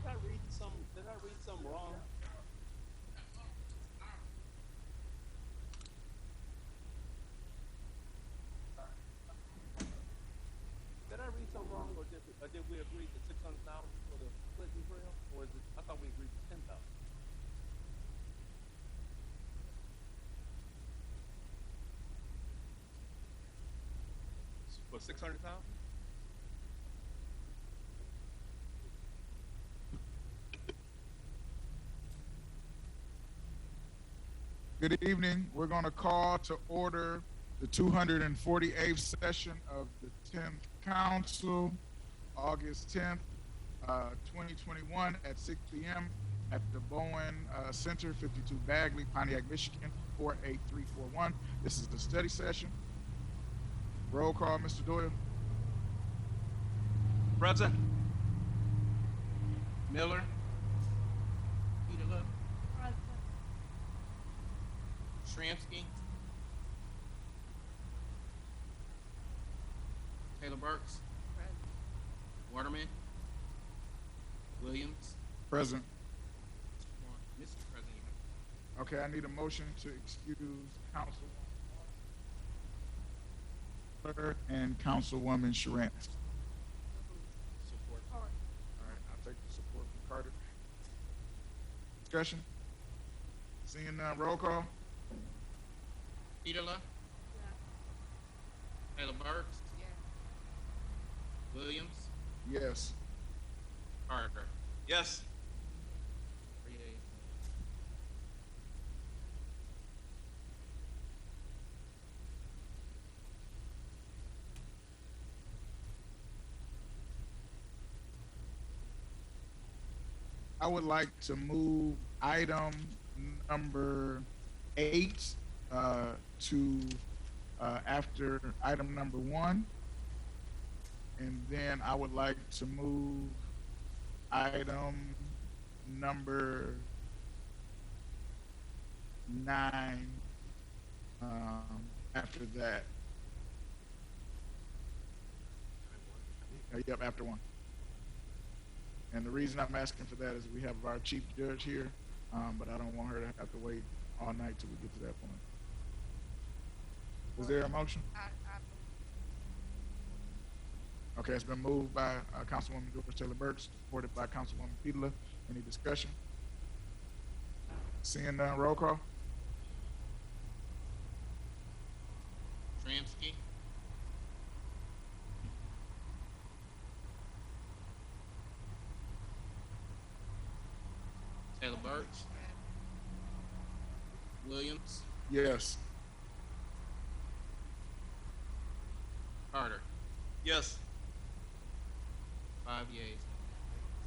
Did I read some wrong? Did I read something wrong, or did we agree to 600,000 for the Clinton Grill, or is it? I thought we agreed to 10,000 for 600,000. Good evening. We're going to call to order the 248th session of the 10th Council, August 10th, 2021 at 6 p.m. at the Bowen Center, 52 Bagley, Pontiac, Michigan, 48341. This is the study session. Roll call, Mr. Doyle. Present. Miller. Peterla. Shramsky. Taylor Burks. Waterman. Williams. Present. Mr. President. Okay, I need a motion to excuse Councilwoman Miller and Councilwoman Sharansky. Support. All right, I'll take the support from Carter. Discussion? Seeing none, roll call. Peterla. Taylor Burks. Williams. Yes. Carter. Yes. 3 days. I would like to move item number 8 to after item number 1. And then I would like to move item number 9 after that. Yep, after 1. And the reason I'm asking for that is we have our chief judge here, but I don't want her to have to wait all night till we get to that point. Is there a motion? Okay, it's been moved by Councilwoman Doris Taylor Burks, supported by Councilwoman Peterla. Any discussion? Seeing none, roll call. Shramsky. Taylor Burks. Williams. Yes. Carter. Yes. 5 yeas.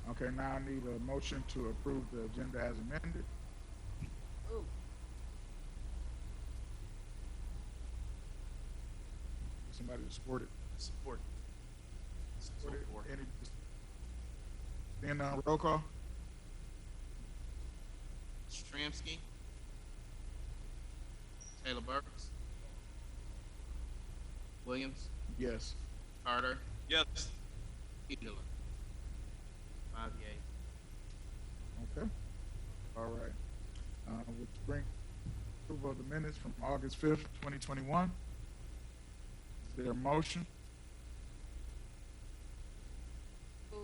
Okay, now I need a motion to approve the agenda as amended. Somebody to support it. Support. Support it. Support. Any? Seeing none, roll call. Shramsky. Taylor Burks. Williams. Yes. Carter. Yes. Peterla. 5 yeas. Okay. All right. Which brings approval of the minutes from August 5th, 2021. Is there a motion? Is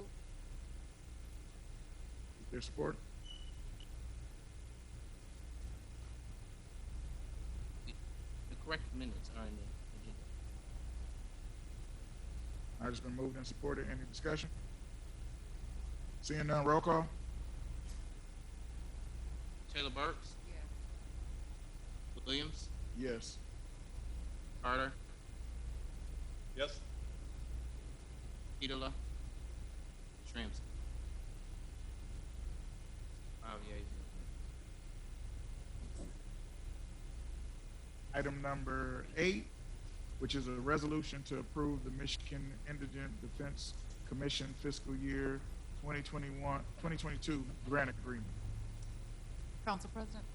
there support? The correct minutes are in the agenda. All right, it's been moved and supported. Any discussion? Seeing none, roll call. Taylor Burks. Williams. Yes. Carter. Yes. Peterla. Shramsky. 5 yeas. Item number 8, which is a resolution to approve the Michigan Indigent Defense Commission fiscal year 2022 grant agreement. Council President,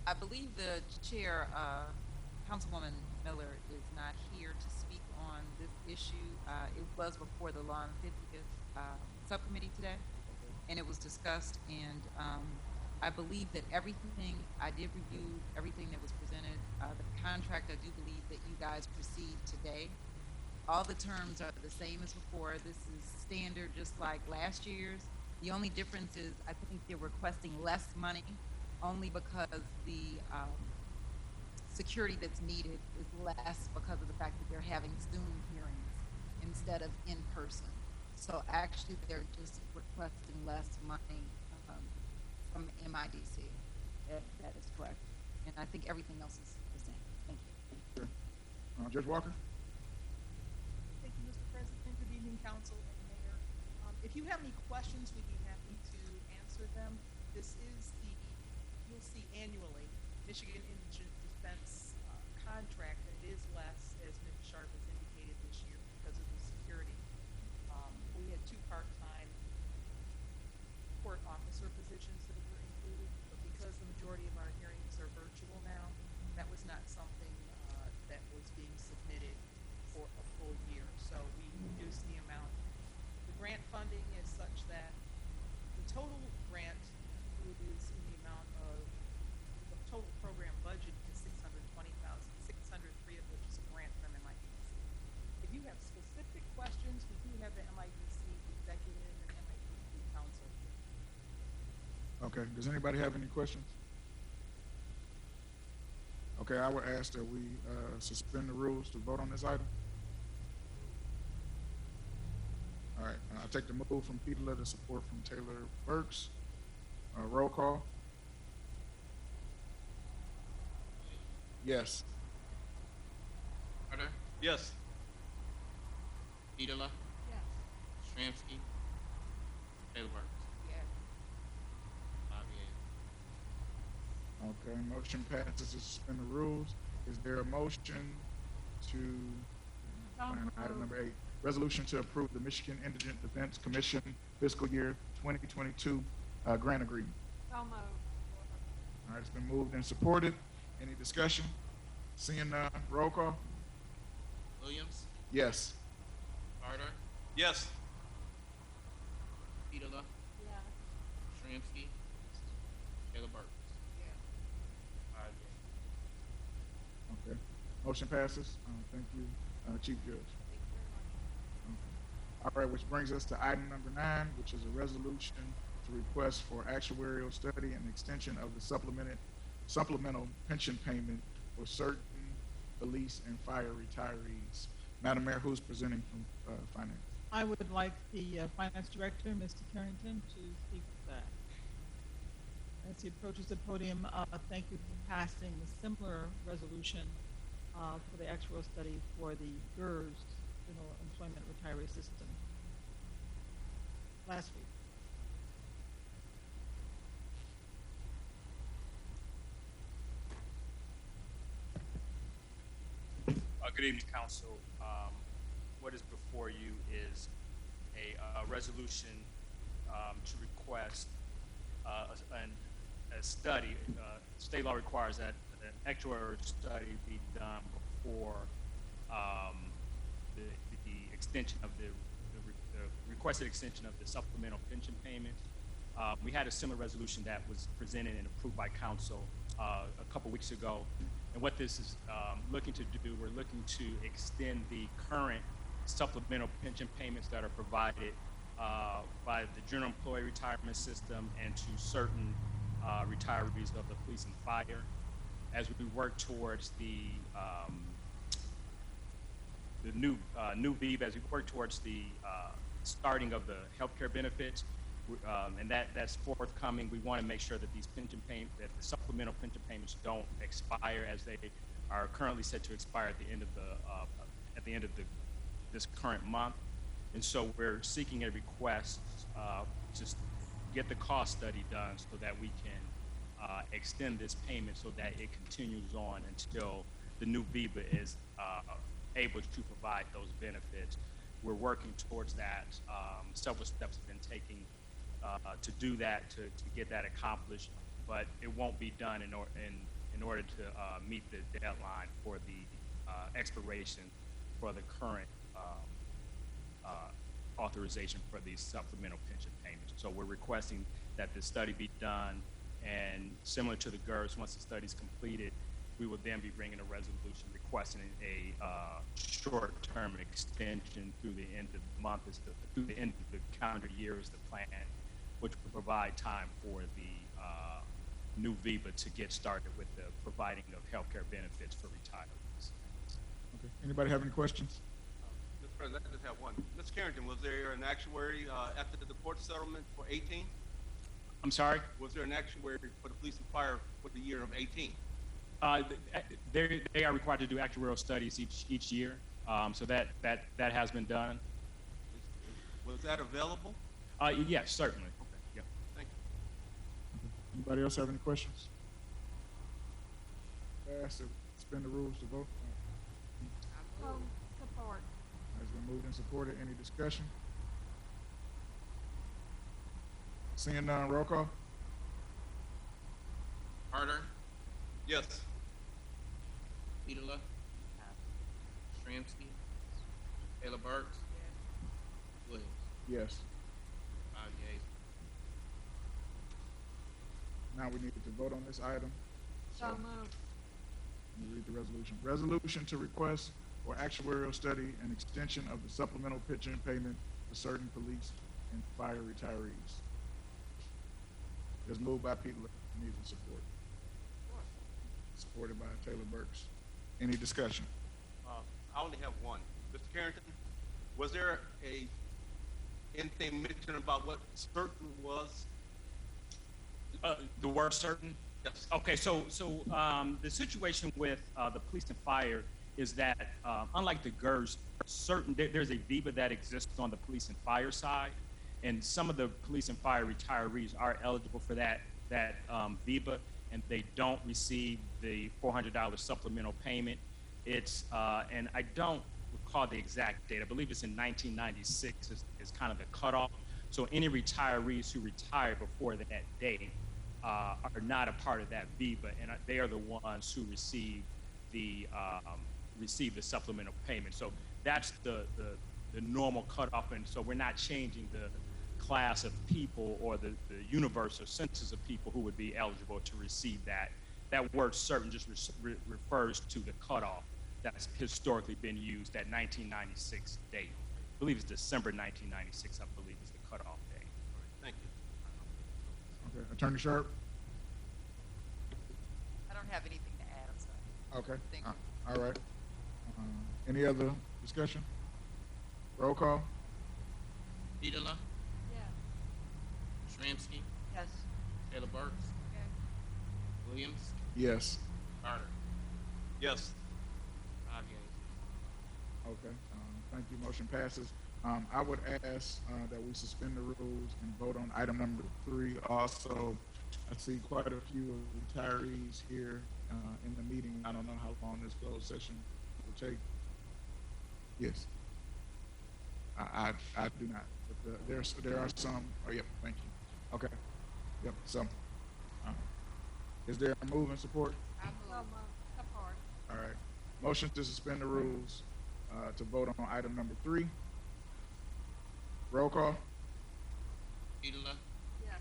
I believe the chair, Councilwoman Miller, is not here to speak on this issue. It was before the Law and Fiftieth subcommittee today. and it was discussed, and I believe that everything, I did review everything that was presented. The contract, I do believe that you guys received today. All the terms are the same as before. This is standard, just like last year's. The only difference is I think they're requesting less money only because the security that's needed is less because of the fact that they're having Zoom hearings instead of in person. So actually, they're just requesting less money from MIDC. That is correct. And I think everything else is the same. Thank you. Okay. Judge Walker? Thank you, Mr. President. Good evening, council and mayor. If you have any questions, we'd be happy to answer them. This is you'll see annually, Michigan Indigent Defense contract that is less, as Ms. Sharp has indicated this year because of the security. We had 2 part-time court officer positions that were included, but because the majority of our hearings are virtual now, that was not something that was being submitted for a full year. So we reduced the amount. The grant funding is such that the total grant is in the amount of the total program budget is $620,603 of which is a grant from MIDC. If you have specific questions, we do have the MIDC executive and MIDC council. Okay, does anybody have any questions? Okay, I would ask that we suspend the rules to vote on this item. All right, I'll take the move from Petula, the support from Taylor Burks. Roll call. Yes. Carter, Yes. Petola, Yes. Shramsky, Taylor Burks. Yes. 5 yeas. Okay, motion passes to suspend the rules. Is there a motion to, item number 8, resolution to approve the Michigan Indigent Defense Commission fiscal year 2022 grant agreement? So moved. All right, it's been moved and supported. Any discussion? Seeing none, roll call. Williams, Yes. Carter, Yes. Petola, Yes. Shramsky, Taylor Burks. 5 yeas. Okay. Motion passes. Thank you, Chief Judge. Thank you very much. All right, which brings us to item number 9, which is a resolution to request for actuarial study and extension of the supplemental pension payment for certain police and fire retirees. Madam Mayor, who's presenting from Finance? I would like the Finance Director, Mr. Carrington, to speak to that. As he approaches the podium, thank you for passing a similar resolution for the actual study for the GERS, General Employment Retiree System, last week. Good evening, Council. What is before you is a resolution to request a study. State law requires that an actuarial study be done before the extension of the requested extension of the supplemental pension payment. We had a similar resolution that was presented and approved by Council a couple weeks ago. And what this is looking to do, we're looking to extend the current supplemental pension payments that are provided by the General Employee Retirement System and to certain retirees of the police and fire, as we work towards the new VEB, as we work towards the starting of the healthcare benefits. And that's forthcoming. We want to make sure that these pension payments, that the supplemental pension payments don't expire, as they are currently set to expire at the end of this current month. And so we're seeking a request to get the cost study done so that we can extend this payment so that it continues on until the new VEBA is able to provide those benefits. We're working towards that. Several steps have been taken to do that, to get that accomplished, but it won't be done in order to meet the deadline for the expiration for the current authorization for these supplemental pension payments. So we're requesting that the study be done, and similar to the GERS, once the study's completed, we will then be bringing a resolution requesting a short-term extension through the end of the month, through the end of the calendar year is the plan, which will provide time for the new VIVA to get started with the providing of healthcare benefits for retirees. Okay. Anybody have any questions? Mr. President, I just have one. Ms. Carrington, was there an actuary after the court settlement for 18? I'm sorry? Was there an actuary for the police and fire for the year of 18? They are required to do actuarial studies each year, so that has been done. Was that available? Yes, certainly. Okay. Yep. Thank you. Anybody else have any questions? Pass to suspend the rules to vote. Support. Has been moved and supported. Any discussion? Seeing none, roll call. Carter, Yes. Petola, Shramsky, Taylor Burks, Williams. Yes. 5 yeas. Now we need to vote on this item. So moved. Let me read the resolution. Resolution to request for actuarial study and extension of the supplemental pension payment for certain police and fire retirees. It's moved by Peter, needs a support. Supported by Taylor Burks. Any discussion? I only have one. Mr. Carrington, was there anything mentioned about what certain was? The word certain? Yes. Okay, so the situation with the police and fire is that unlike the GERS, there's a VIVA that exists on the police and fire side, and some of the police and fire retirees are eligible for that VIVA, and they don't receive the $400 supplemental payment. It's and I don't recall the exact date. I believe it's in 1996 is kind of the cutoff. So any retirees who retire before that date are not a part of that VIVA, and they are the ones who receive the supplemental payment. So that's the normal cutoff, and so we're not changing the class of people or the universe or census of people who would be eligible to receive that. That word certain just refers to the cutoff that's historically been used, that 1996 date. I believe it's December 1996, I believe is the cutoff date. Thank you. Okay, Attorney Sharp? I don't have anything to add, I'm sorry. Okay. Thank you. All right. Any other discussion? Roll call? Petola, Yeah. Shramsky, Yes. Taylor Burks, Williams, Yes. Carter. Yes. 5 yeas. Okay, thank you. Motion passes. I would ask that we suspend the rules and vote on item number 3. Also, I see quite a few retirees here in the meeting. I don't know how long this closed session will take. Yes. I do not. But there are some. Oh, yep. Thank you. Okay. Yep. Some. Is there a move and support? Support. All right. Motion to suspend the rules to vote on item number 3. Roll call? Petola, Yeah.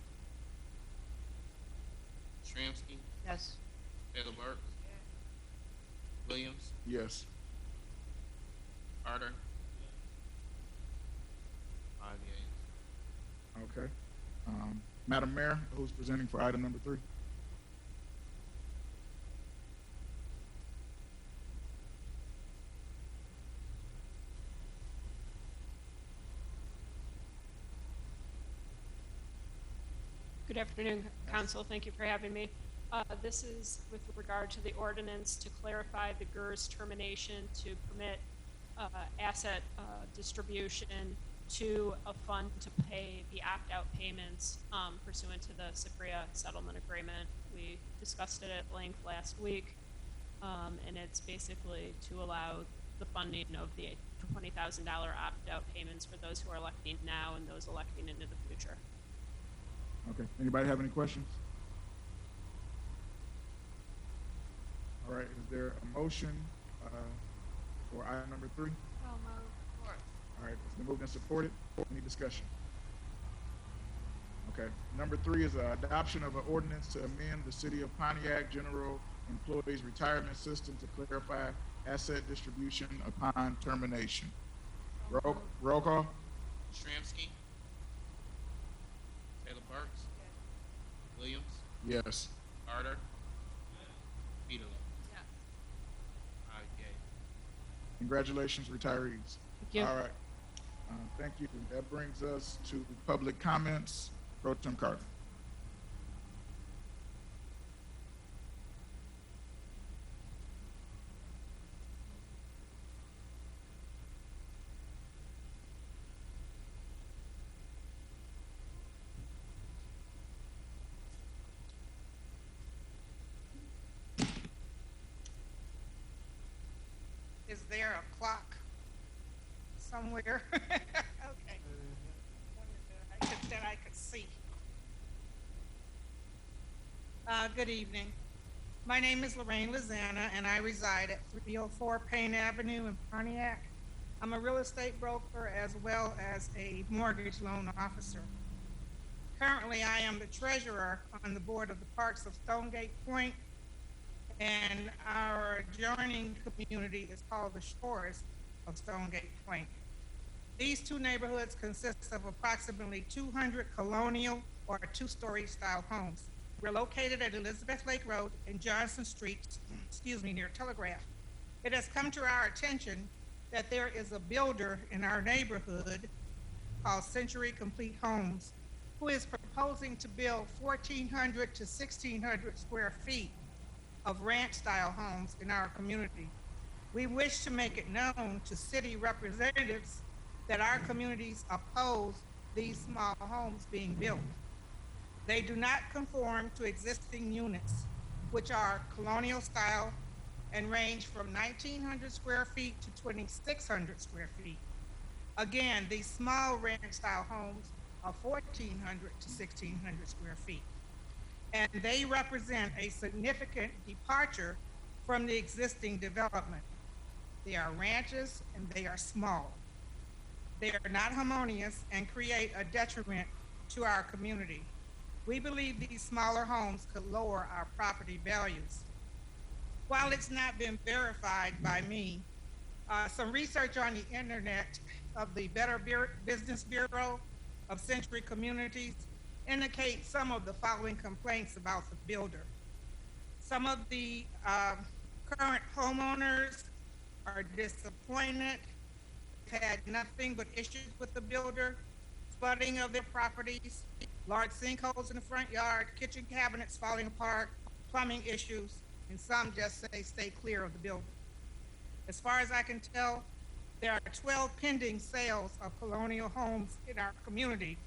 Shramsky, Yes. Taylor Burks, Williams, Yes. Carter. 5 yeas. Okay. Madam Mayor, who's presenting for item number 3? Good afternoon, Council. Thank you for having me. This is with regard to the ordinance to clarify the GERS termination to permit asset distribution to a fund to pay the opt-out payments pursuant to the SIPRIA settlement agreement. We discussed it at length last week, and it's basically to allow the funding of the $20,000 opt-out payments for those who are electing now and those electing into the future. Okay. Anybody have any questions? All right. Is there a motion for item number 3? So moved. All right, it's been moved and supported. Any discussion? Okay. Number 3 is adoption of an ordinance to amend the City of Pontiac General Employees Retirement System to clarify asset distribution upon termination. Roll call? Shramsky. Taylor Burks. Williams. Yes. Carter. Petola. Yes. 5 yeas. Congratulations, retirees. Thank you. All right. Thank you. That brings us to public comments. Pro Tem Carter. Is there a clock somewhere? Okay. That I could see. Good evening. My name is Lorraine Lizana, and I reside at 304 Payne Avenue in Pontiac. I'm a real estate broker as well as a mortgage loan officer. Currently, I am the treasurer on the board of the Parks of Stonegate Point, and our adjoining community is called the Shores of Stonegate Point. These two neighborhoods consist of approximately 200 colonial or two-story style homes. We're located at Elizabeth Lake Road and Johnson Street, near Telegraph. It has come to our attention that there is a builder in our neighborhood called Century Complete Homes, who is proposing to build 1,400 to 1,600 square feet of ranch-style homes in our community. We wish to make it known to city representatives that our communities oppose these small homes being built. They do not conform to existing units, which are colonial style and range from 1,900 square feet to 2,600 square feet. Again, these small ranch-style homes are 1,400 to 1,600 square feet. And they represent a significant departure from the existing development. They are ranches and they are small. They are not harmonious and create a detriment to our community. We believe these smaller homes could lower our property values. While it's not been verified by me, some research on the internet of the Better Business Bureau of Century Communities indicate some of the following complaints about the builder. Some of the current homeowners are disappointed, had nothing but issues with the builder, flooding of their properties, large sinkholes in the front yard, kitchen cabinets falling apart, plumbing issues, and some just say stay clear of the builder. As far as I can tell, there are 12 pending sales of colonial homes in our community,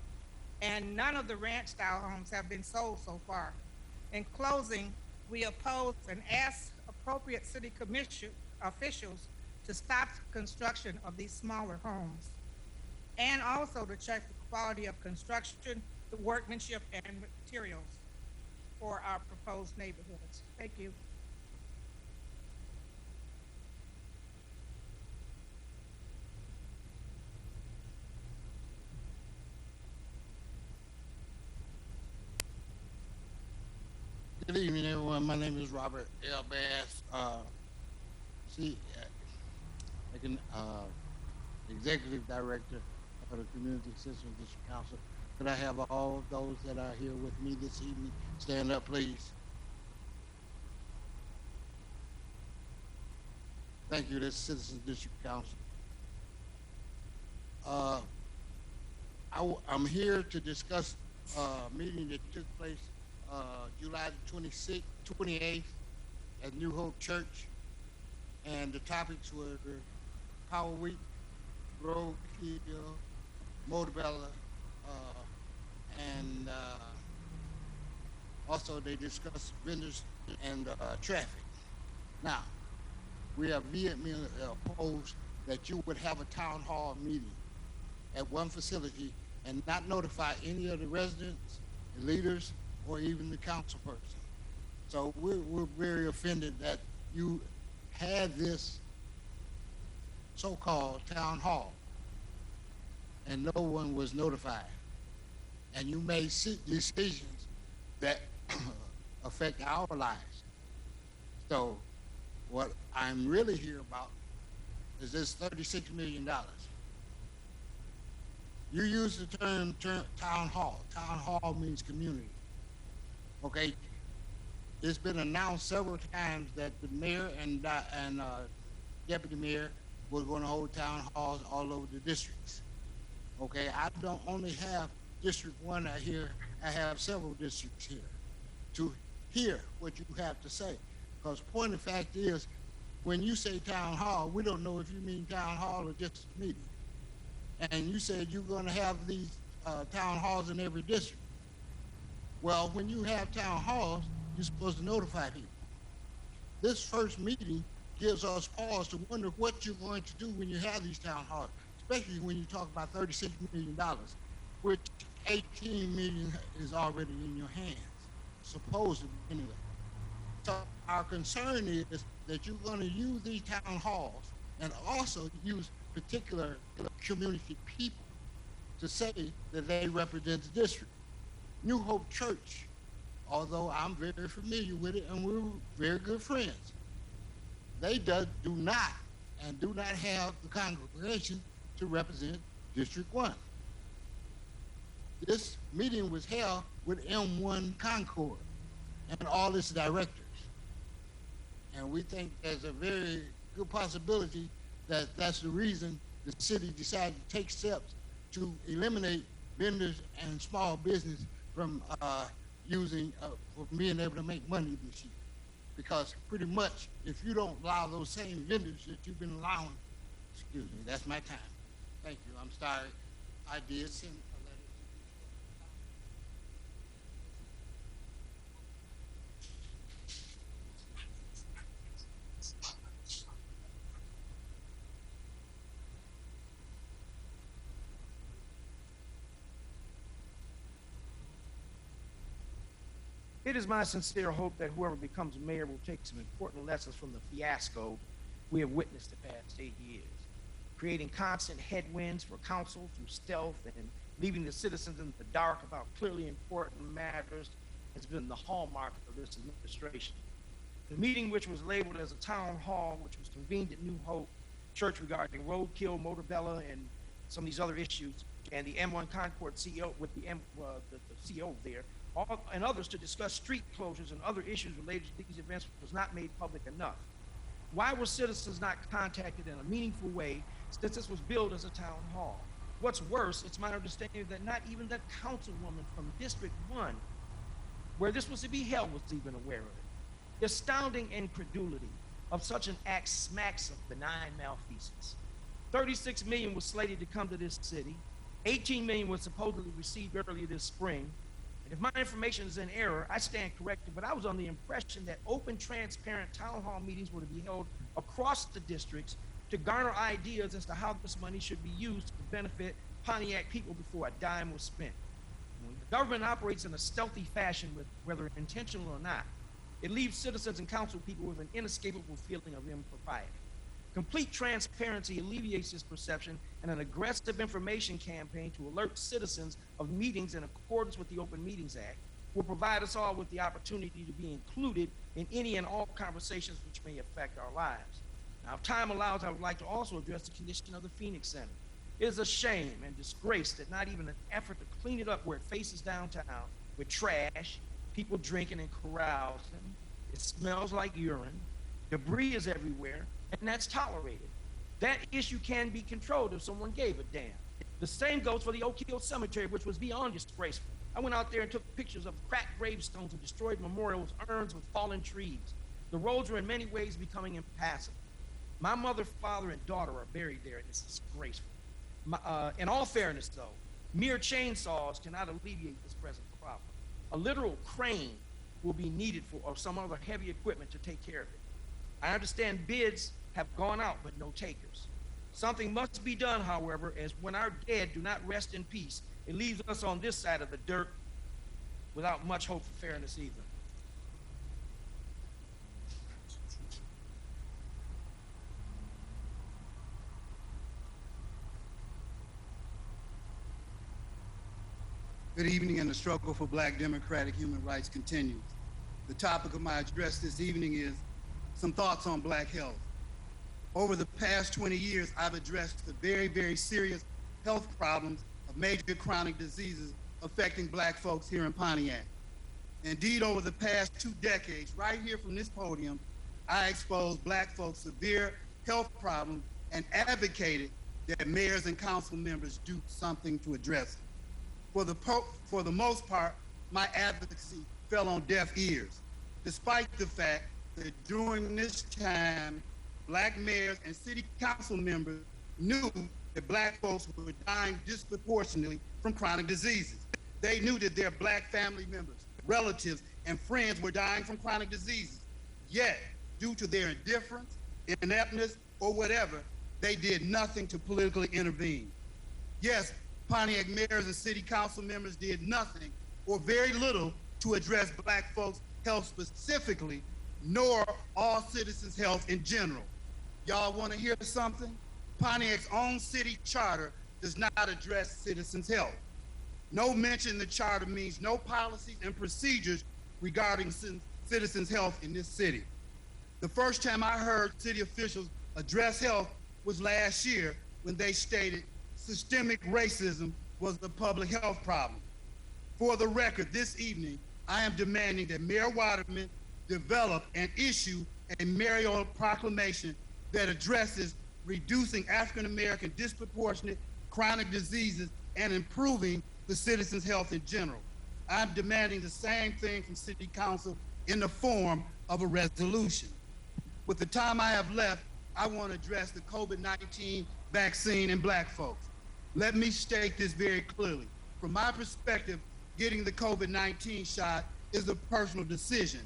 and none of the ranch-style homes have been sold so far. In closing, we oppose and ask appropriate city commission officials to stop construction of these smaller homes, and also to check the quality of construction, the workmanship, and materials for our proposed neighborhoods. Thank you. Good evening, everyone. My name is Robert L. Bass, Executive Director of the Community Assistance District Council. Could I have all of those that are here with me this evening stand up, please? Thank you. This is Citizens District Council. I'm here to discuss a meeting that took place July the 28th at New Hope Church, and the topics were Power Week, Roadkill, Motorella, and also they discussed vendors and traffic. Now, we are vehemently opposed that you would have a town hall meeting at one facility and not notify any of the residents, the leaders, or even the council person. So we're very offended that you had this so-called town hall and no one was notified. And you made decisions that affect our lives. So what I'm really here about is this $36 million. You use the term town hall. Town hall means community. Okay? It's been announced several times that the mayor and deputy mayor were going to hold town halls all over the districts. Okay? I don't only have District 1 here, I have several districts here to hear what you have to say. Because point of fact is, when you say town hall, we don't know if you mean town hall or just a meeting. And you said you're going to have these town halls in every district. Well, when you have town halls, you're supposed to notify people. This first meeting gives us pause to wonder what you're going to do when you have these town halls, especially when you talk about $36 million, which 18 million is already in your hands, supposedly anyway. So our concern is that you're going to use these town halls and also use particular community people to say that they represent the district. New Hope Church, although I'm very familiar with it and we're very good friends, they do not have the congregation to represent District 1. This meeting was held with M1 Concord and all its directors. And we think there's a very good possibility that that's the reason the city decided to take steps to eliminate vendors and small business from being able to make money this year. Because pretty much, if you don't allow those same vendors that you've been allowing, excuse me, that's my time. Thank you, I'm sorry. I did send a letter to It is my sincere hope that whoever becomes mayor will take some important lessons from the fiasco we have witnessed the past 8 years. Creating constant headwinds for council through stealth and leaving the citizens in the dark about clearly important matters has been the hallmark of this administration. The meeting, which was labeled as a town hall, which was convened at New Hope Church regarding roadkill, Motorbella, and some of these other issues, and the M1 Concord CEO with the CEO there, and others to discuss street closures and other issues related to these events was not made public enough. Why were citizens not contacted in a meaningful way since this was billed as a town hall? What's worse, it's my understanding that not even the councilwoman from District 1, where this was to be held, was even aware of it. The astounding incredulity of such an act smacks of benign malfeasance. 36 million was slated to come to this city. 18 million was supposedly received earlier this spring. If my information is in error, I stand corrected, but I was under the impression that open, transparent town hall meetings were to be held across the districts to garner ideas as to how this money should be used to benefit Pontiac people before a dime was spent. When the government operates in a stealthy fashion, whether intentional or not, it leaves citizens and council people with an inescapable feeling of impropriety. Complete transparency alleviates this perception, and an aggressive information campaign to alert citizens of meetings in accordance with the Open Meetings Act will provide us all with the opportunity to be included in any and all conversations which may affect our lives. Now, if time allows, I would like to also address the condition of the Phoenix Center. It is a shame and disgrace that not even an effort to clean it up where it faces downtown with trash, people drinking and carousing. It smells like urine. Debris is everywhere, and that's tolerated. That issue can be controlled if someone gave a damn. The same goes for the Oak Hill Cemetery, which was beyond disgraceful. I went out there and took pictures of cracked gravestones and destroyed memorials, urns with fallen trees. The roads are in many ways becoming impassable. My mother, father, and daughter are buried there, and it's disgraceful. In all fairness, though, mere chainsaws cannot alleviate this present problem. A literal crane will be needed or some other heavy equipment to take care of it. I understand bids have gone out, but no takers. Something must be done, however, as when our dead do not rest in peace, it leaves us on this side of the dirt without much hope for fairness either. Good evening, and the struggle for Black democratic human rights continues. The topic of my address this evening is some thoughts on Black health. Over the past 20 years, I've addressed the very, very serious health problems of major chronic diseases affecting Black folks here in Pontiac. Indeed, over the past 2 decades, right here from this podium, I exposed Black folks' severe health problems and advocated that mayors and council members do something to address it. For the most part, my advocacy fell on deaf ears, despite the fact that during this time, Black mayors and city council members knew that Black folks were dying disproportionately from chronic diseases. They knew that their Black family members, relatives, and friends were dying from chronic diseases. Yet, due to their indifference, ineptness, or whatever, they did nothing to politically intervene. Yes, Pontiac mayors and city council members did nothing or very little to address Black folks' health specifically, nor all citizens' health in general. Y'all want to hear something? Pontiac's own city charter does not address citizens' health. No mention in the charter means no policies and procedures regarding citizens' health in this city. The first time I heard city officials address health was last year when they stated systemic racism was the public health problem. For the record, this evening, I am demanding that Mayor Waterman develop and issue a mayoral proclamation that addresses reducing African American disproportionate chronic diseases and improving the citizens' health in general. I'm demanding the same thing from City Council in the form of a resolution. With the time I have left, I want to address the COVID-19 vaccine and Black folks. Let me state this very clearly. From my perspective, getting the COVID-19 shot is a personal decision.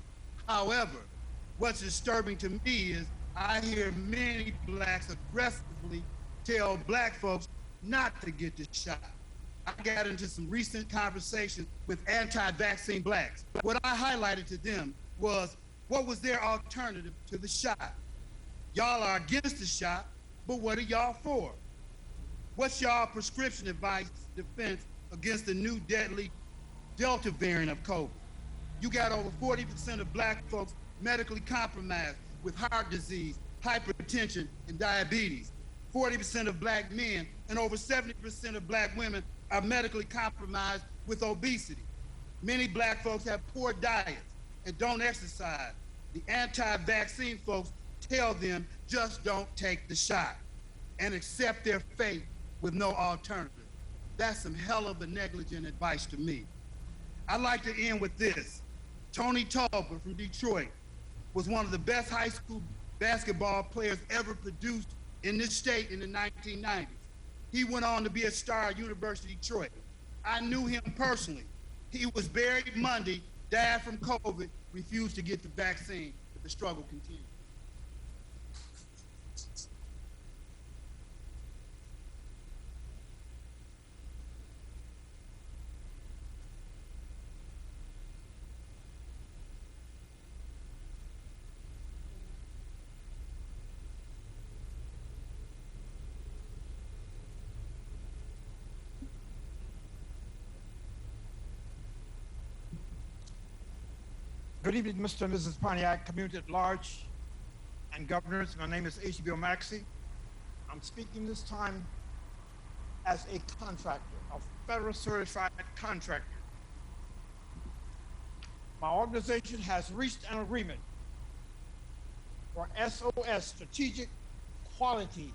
However, what's disturbing to me is I hear many Blacks aggressively tell Black folks not to get the shot. I got into some recent conversations with anti-vaccine Blacks. What I highlighted to them was, what was their alternative to the shot? Y'all are against the shot, but what are y'all for? What's y'all prescription advice defense against the new deadly Delta variant of COVID? You got over 40% of Black folks medically compromised with heart disease, hypertension, and diabetes. 40% of Black men and over 70% of Black women are medically compromised with obesity. Many Black folks have poor diets and don't exercise. The anti-vaccine folks tell them just don't take the shot and accept their fate with no alternative. That's some hell of a negligent advice to me. I'd like to end with this. Tony Tolbert from Detroit was one of the best high school basketball players ever produced in this state in the 1990s. He went on to be a star at University of Detroit. I knew him personally. He was buried Monday, died from COVID, refused to get the vaccine, but the struggle continues. Good evening, Mr. and Mrs. Pontiac, community at large, and governors. My name is H.B. O'Maxey. I'm speaking this time as a contractor, a federal certified contractor. My organization has reached an agreement for SOS, Strategic Quality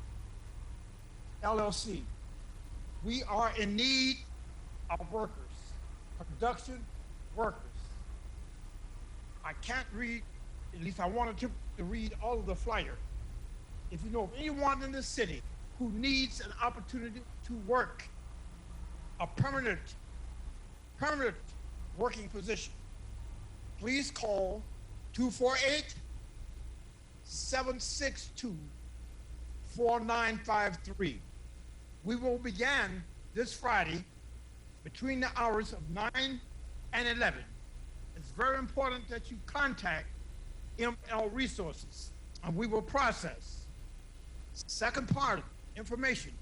LLC. We are in need of workers, production workers. I can't read, at least I wanted to read all of the flyer. If you know of anyone in this city who needs an opportunity to work a permanent working position, please call 248-762-4953. We will begin this Friday between the hours of 9 and 11. It's very important that you contact ML Resources, and we will process. Second part, information.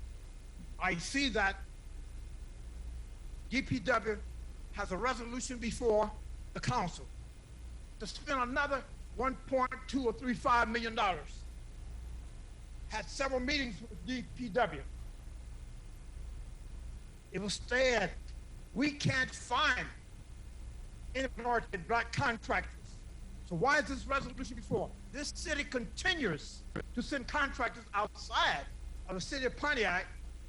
I see that DPW has a resolution before the council to spend another $1.2 or $3.5 million. Had several meetings with DPW. It was said we can't find any minority black contractors. So why is this resolution before? This city continues to send contractors outside of the city of Pontiac,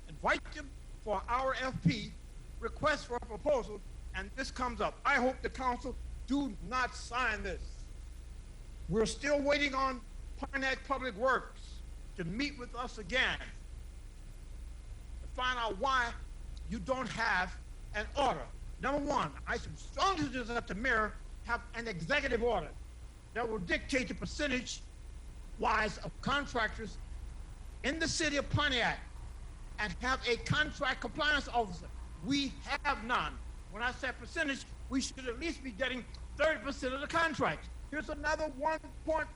invite them for our RFP, request for a proposal, and this comes up. I hope the council do not sign this. We're still waiting on Pontiac Public Works to meet with us again to find out why you don't have an order. Number one, I strongly suggest that the mayor have an executive order that will dictate the percentage wise of contractors in the city of Pontiac and have a contract compliance officer. We have none. When I say percentage, we should at least be getting 30% of the contract. Here's another $1.3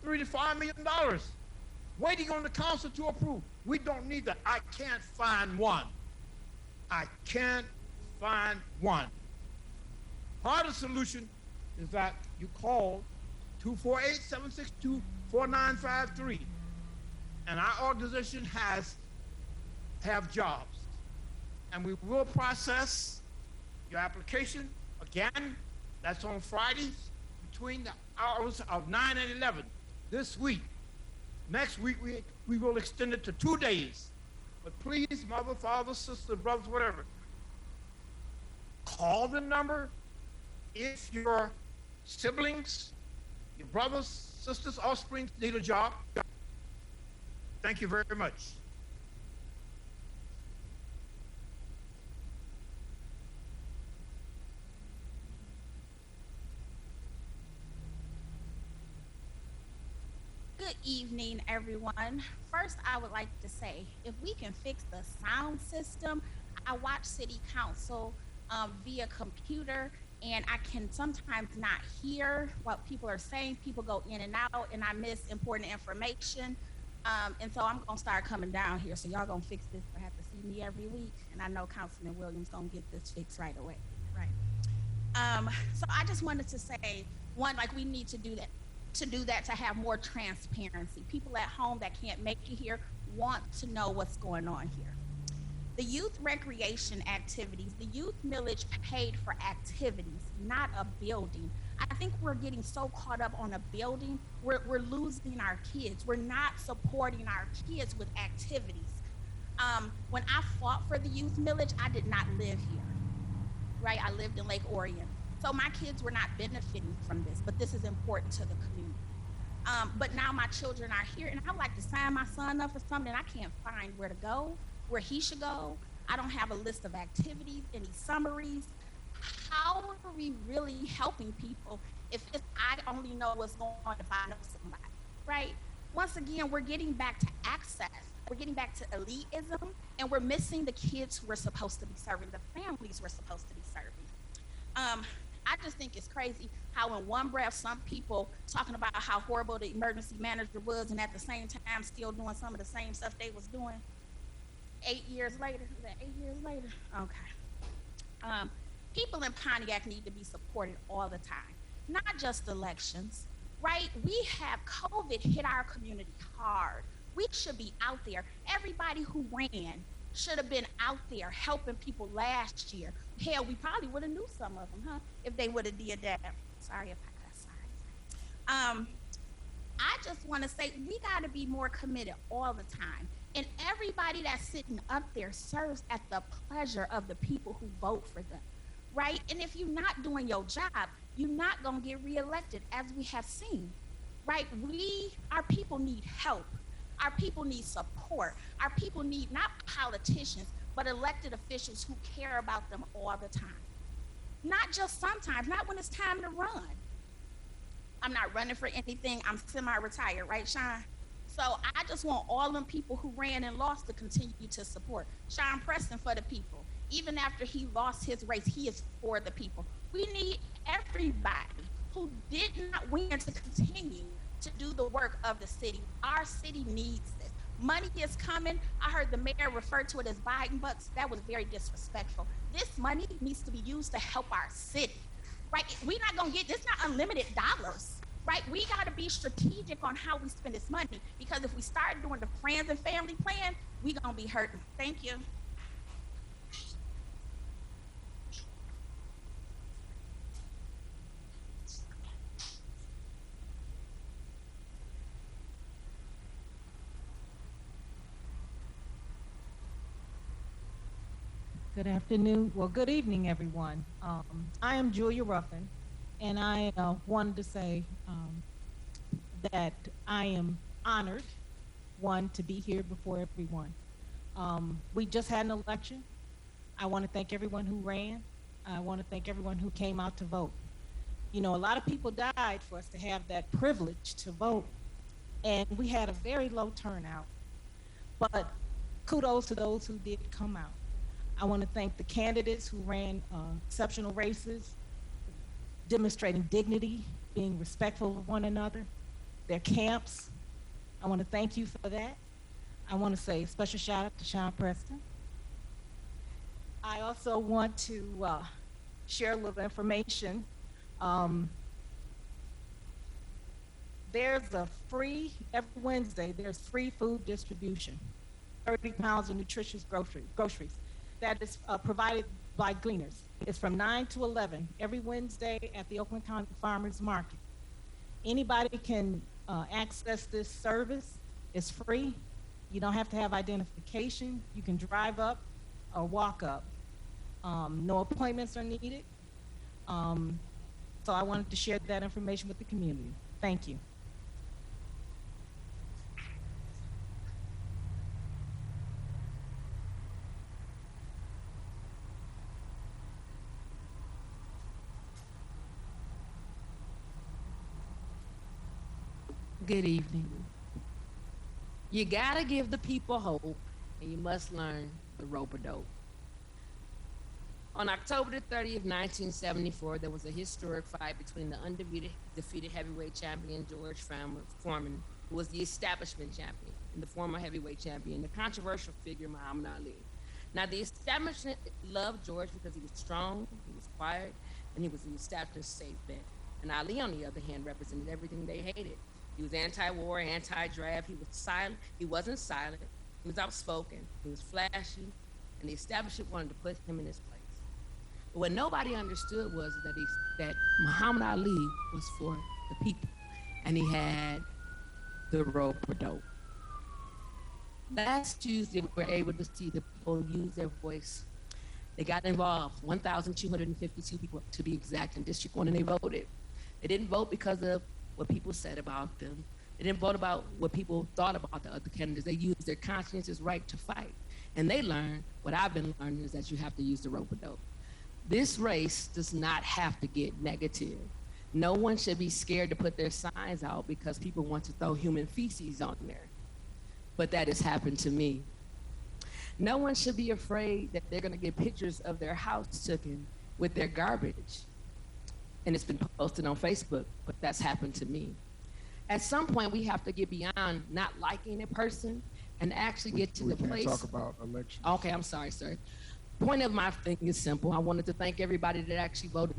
to $5 million waiting on the council to approve. We don't need that. I can't find one. I can't find one. Part of the solution is that you call 248-762-4953, and our organization have jobs, and we will process your application again. That's on Fridays between the hours of 9 and 11 this week. Next week we will extend it to 2 days. But please, mother, father, sister, brothers, whatever, call the number if your siblings, your brothers, sisters, offspring need a job. Thank you very much. Good evening, everyone. First, I would like to say, if we can fix the sound system, I watch city council via computer, and I can sometimes not hear what people are saying. People go in and out, and I miss important information. And so I'm gonna start coming down here. So y'all gonna fix this. I have to see me every week, and I know Councilman Williams gonna get this fixed right away. Right. So I just wanted to say, one, like we need to do that. To have more transparency. People at home that can't make it here want to know what's going on here. The youth recreation activities, the youth millage paid for activities, not a building. I think we're getting so caught up on a building, we're losing our kids. We're not supporting our kids with activities. When I fought for the youth millage, I did not live here, right? I lived in Lake Orion. So my kids were not benefiting from this, but this is important to the community. But now my children are here, and I would like to sign my son up for something. I can't find where to go, where he should go. I don't have a list of activities, any summaries. How are we really helping people if I only know what's going on if I know somebody, right? Once again, we're getting back to access. We're getting back to elitism, and we're missing the kids who we're supposed to be serving, the families we're supposed to be serving. I just think it's crazy how in one breath some people talking about how horrible the emergency manager was, and at the same time still doing some of the same stuff they was doing 8 years later. Is that 8 years later? Okay. People in Pontiac need to be supported all the time, not just elections, right? We have COVID hit our community hard. We should be out there. Everybody who ran should have been out there helping people last year. Hell, we probably would have knew some of them, huh? If they would have did that. Sorry if I cuss, sorry. I just want to say we got to be more committed all the time. And everybody that's sitting up there serves at the pleasure of the people who vote for them, right? And if you're not doing your job, you're not going to get reelected, as we have seen, right? Our people need help. Our people need support. Our people need not politicians, but elected officials who care about them all the time. Not just sometimes, not when it's time to run. I'm not running for anything. I'm semi-retired, right, Sean? So I just want all them people who ran and lost to continue to support. Sean Preston for the people. Even after he lost his race, he is for the people. We need everybody who did not win to continue to do the work of the city. Our city needs this. Money is coming. I heard the mayor refer to it as Biden bucks. That was very disrespectful. This money needs to be used to help our city, right? We're not gonna get, this not unlimited dollars, right? We gotta be strategic on how we spend this money, because if we start doing the friends and family plan, we gonna be hurting. Thank you. Good afternoon. Well, good evening, everyone. I am Julia Ruffin, and I wanted to say that I am honored, one, to be here before everyone. We just had an election. I want to thank everyone who ran. I want to thank everyone who came out to vote. You know, a lot of people died for us to have that privilege to vote, and we had a very low turnout. But kudos to those who did come out. I want to thank the candidates who ran exceptional races, demonstrating dignity, being respectful of one another, their camps. I want to thank you for that. I want to say a special shout out to Sean Preston. I also want to share a little information. There's a free, every Wednesday, there's free food distribution, 30 pounds of nutritious groceries. That is provided by Gleaners. It's from 9 to 11 every Wednesday at the Oakland County Farmers Market. Anybody can access this service. It's free. You don't have to have identification. You can drive up or walk up. No appointments are needed. So I wanted to share that information with the community. Thank you. Good evening. You gotta give the people hope, and you must learn the rope-a-dope. On October the 30th, 1974, there was a historic fight between the undefeated heavyweight champion George Foreman, who was the establishment champion, and the former heavyweight champion, the controversial figure Muhammad Ali. Now, the establishment loved George because he was strong, he was quiet, and he was the establishment's safe bet. And Ali, on the other hand, represented everything they hated. He was anti-war, anti-draft. He was silent. He wasn't silent. He was outspoken. He was flashy, and the establishment wanted to put him in his place. But what nobody understood was that Muhammad Ali was for the people, and he had the rope-a-dope. Last Tuesday, we were able to see the people use their voice. They got involved, 1,252 people to be exact, in District 1, and they voted. They didn't vote because of what people said about them. They didn't vote about what people thought about the other candidates. They used their conscience's right to fight. And they learned, what I've been learning is that you have to use the rope-a-dope. This race does not have to get negative. No one should be scared to put their signs out because people want to throw human feces on there. But that has happened to me. No one should be afraid that they're gonna get pictures of their house taken with their garbage. And it's been posted on Facebook, but that's happened to me. At some point, we have to get beyond not liking a person and actually get to the place. We can't talk about elections. Okay, I'm sorry, sir. Point of my thing is simple. I wanted to thank everybody that actually voted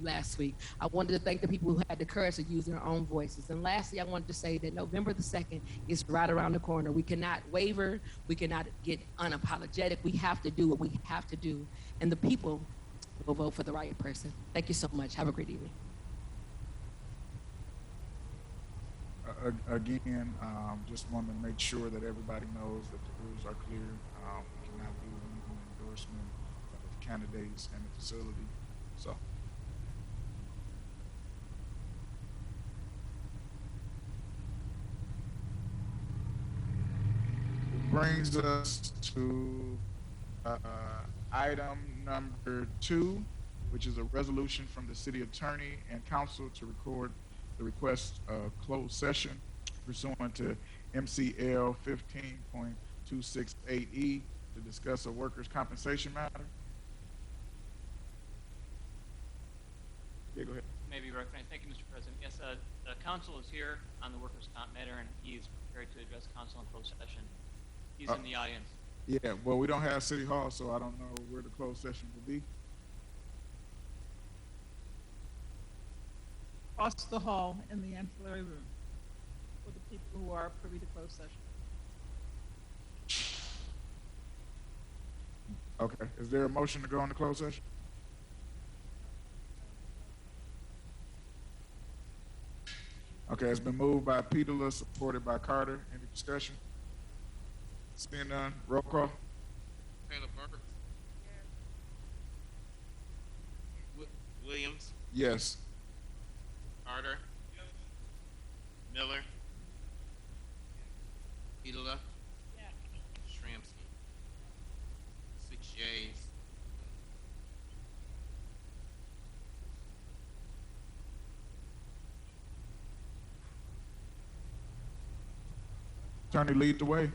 last week. I wanted to thank the people who had the courage to use their own voices. And lastly, I wanted to say that November the 2nd is right around the corner. We cannot waver. We cannot get unapologetic. We have to do what we have to do. And the people will vote for the right person. Thank you so much. Have a great evening. Again, just want to make sure that everybody knows that the rules are clear. We cannot do any endorsement of candidates and the facility. So. Brings us to item number 2, which is a resolution from the city attorney and council to record the request of closed session pursuant to MCL 15.268E to discuss a workers' compensation matter. Yeah, go ahead. Maybe recognized. Thank you, Mr. President. Yes, counsel is here on the workers' comp matter, and he is prepared to address council in closed session. He's in the audience. Yeah, well, we don't have City Hall, so I don't know where the closed session will be. Across the hall in the ancillary room for the people who are privy to closed session. Okay, is there a motion to go into closed session? Okay, it's been moved by Petula, supported by Carter. Any discussion? Seeing none, roll call. Taylor Burks. Williams. Yes. Carter. Miller. Petola. Shramsky. 6 yeas. Attorney, lead the way.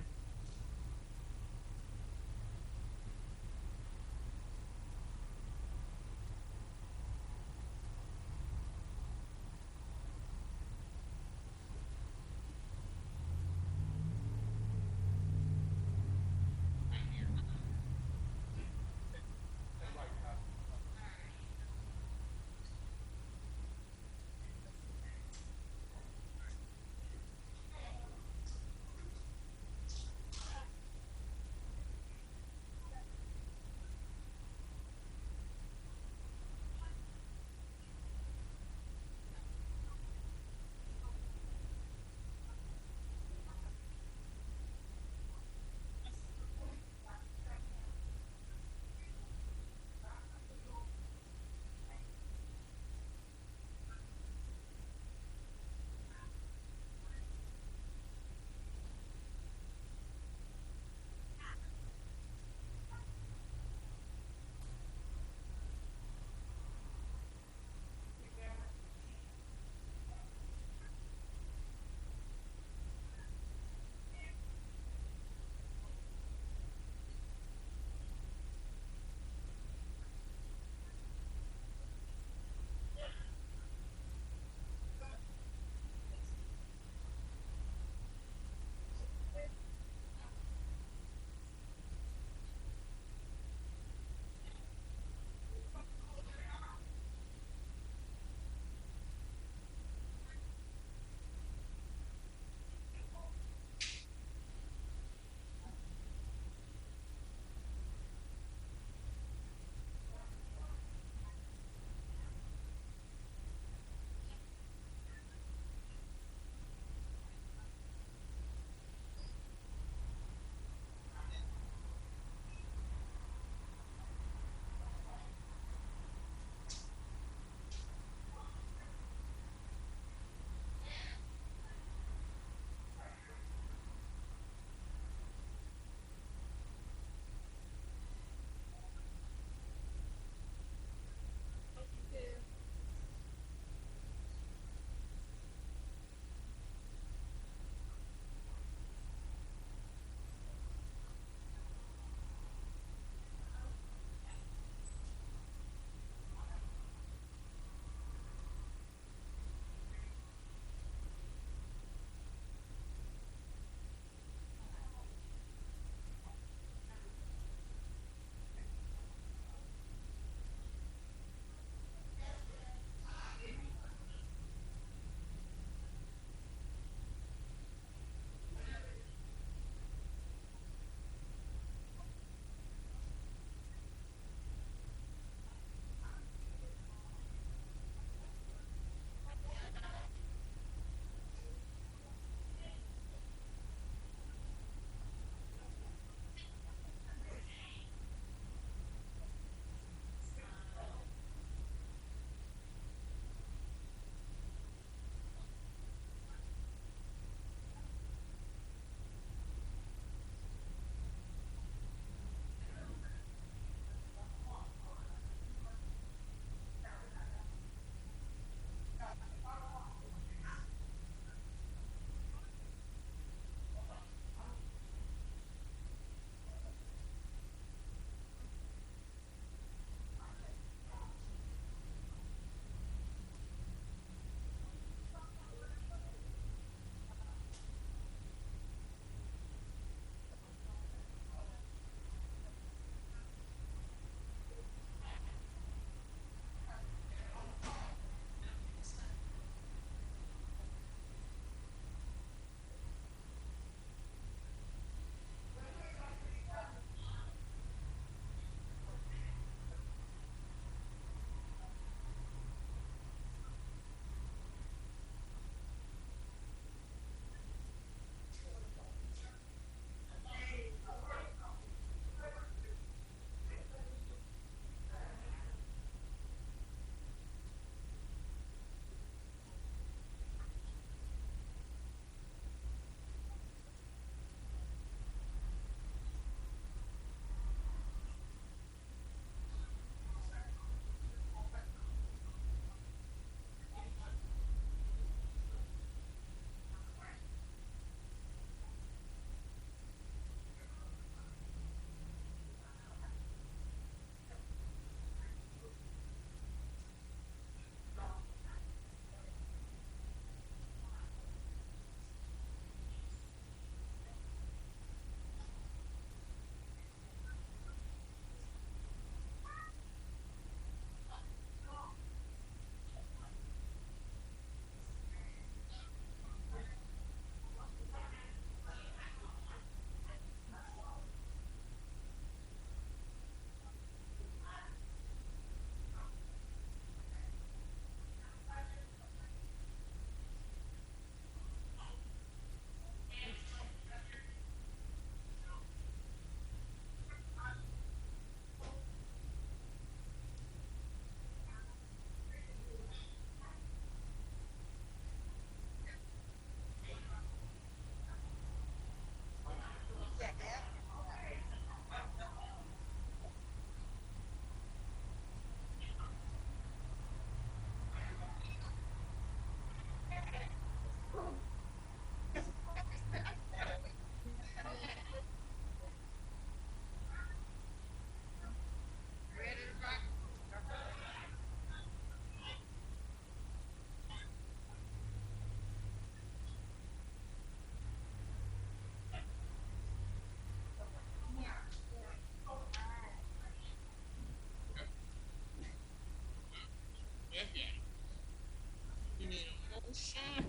You need a motion?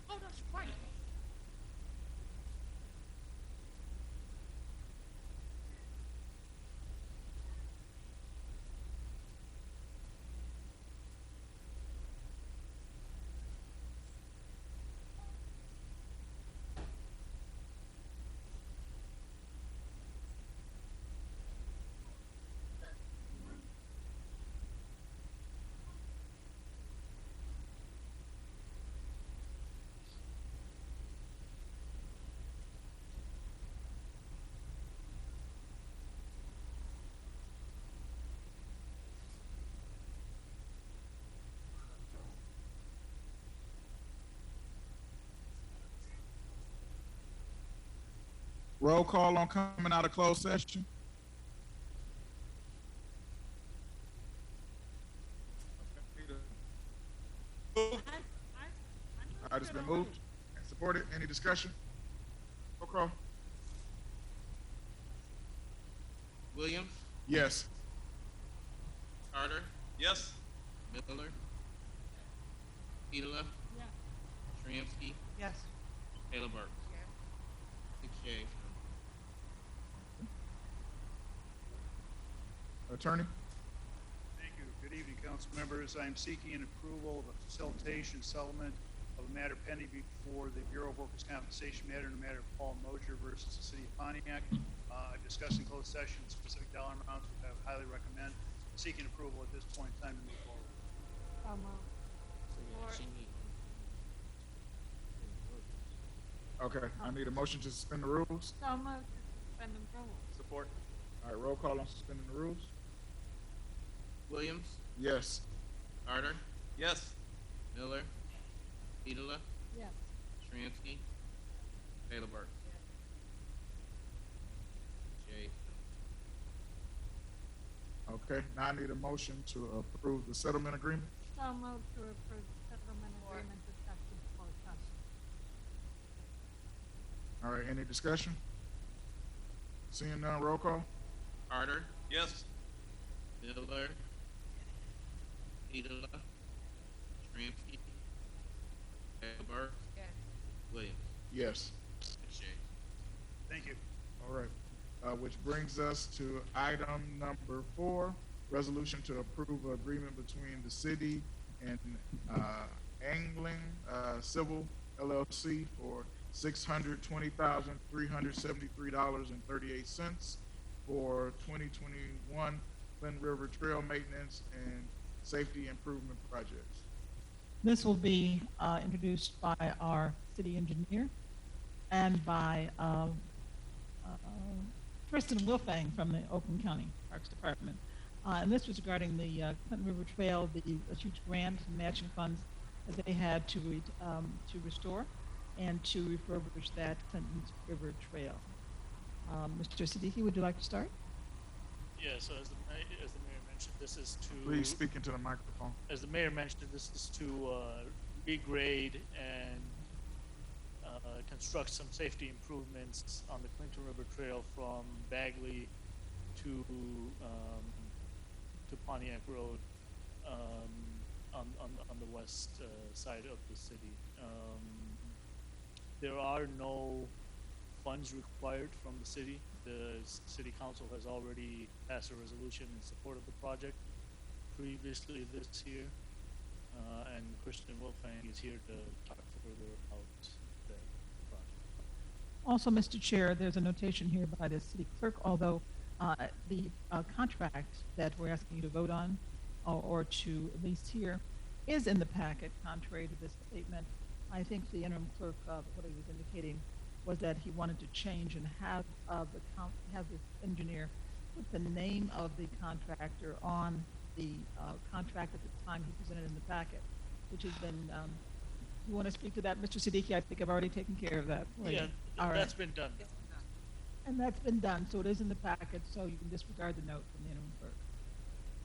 Oh, that's right. Roll call on coming out of closed session. All right, it's been moved and supported. Any discussion? Roll call. Williams, Yes. Carter, Yes? Miller, Petola, Shramsky, Yes. Taylor Burks. 6 yeas. Attorney? Thank you. Good evening, council members. I am seeking an approval of a facilitation settlement of a matter pending before the Bureau of Workers' Compensation matter in the matter of Paul Mosier versus the city of Pontiac. Discussed in closed session specific dollar amounts, which I would highly recommend. Seeking approval at this point in time to move forward. She need- Okay, I need a motion to suspend the rules. So moved to suspend the rules. Support? All right, roll call on suspending the rules. Williams, Yes. Carter, Yes? Miller, Petola, Yes. Shramsky, Taylor Burks. 6 yeas. Okay, now I need a motion to approve the settlement agreement. So moved to approve the settlement agreement discussed in closed session. All right, any discussion? Seeing none, roll call. Carter, Yes? Miller, Petola, Shramsky, Taylor Burks, Williams. Yes. 6 yeas. Thank you. All right, which brings us to item number 4, resolution to approve an agreement between the city and Angling Civil LLC for $620,373.38 for 2021 Flint River Trail Maintenance and Safety Improvement Projects. This will be introduced by our city engineer and by Tristan Wilfang from the Oakland County Parks Department. And this was regarding the Clinton River Trail, the huge grant and matching funds that they had to restore and to refurbish that Clinton River Trail. Mr. Siddiqui, would you like to start? Yeah, so as the mayor mentioned, this is to. Please speak into the microphone. As the mayor mentioned, this is to regrade and construct some safety improvements on the Clinton River Trail from Bagley to Pontiac Road on the west side of the city. There are no funds required from the city. The city council has already passed a resolution in support of the project previously this year. And Kristen Wilfang is here to talk further about the project. Also, Mr. Chair, there's a notation here by the city clerk, although the contract that we're asking you to vote on or to at least hear is in the packet, contrary to this statement. I think the interim clerk, what he was indicating was that he wanted to change and have the engineer put the name of the contractor on the contract at the time he presented in the packet, which has been, you want to speak to that, Mr. Siddiqui? I think I've already taken care of that. for you. Yeah, All right. that's been done. And that's been done, so it is in the packet, so you can disregard the note from the interim clerk.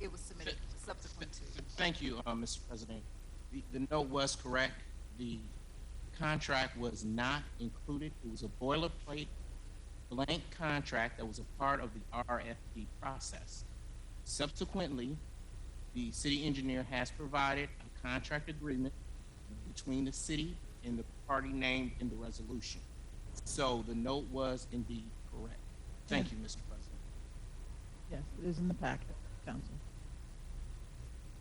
It was submitted subsequent to. Thank you, Mr. President. The note was correct. The contract was not included. It was a boilerplate blank contract that was a part of the RFP process. Subsequently, the city engineer has provided a contract agreement between the city and the party named in the resolution. So the note was indeed correct. Thank you, Mr. President. Yes, it is in the packet, Council.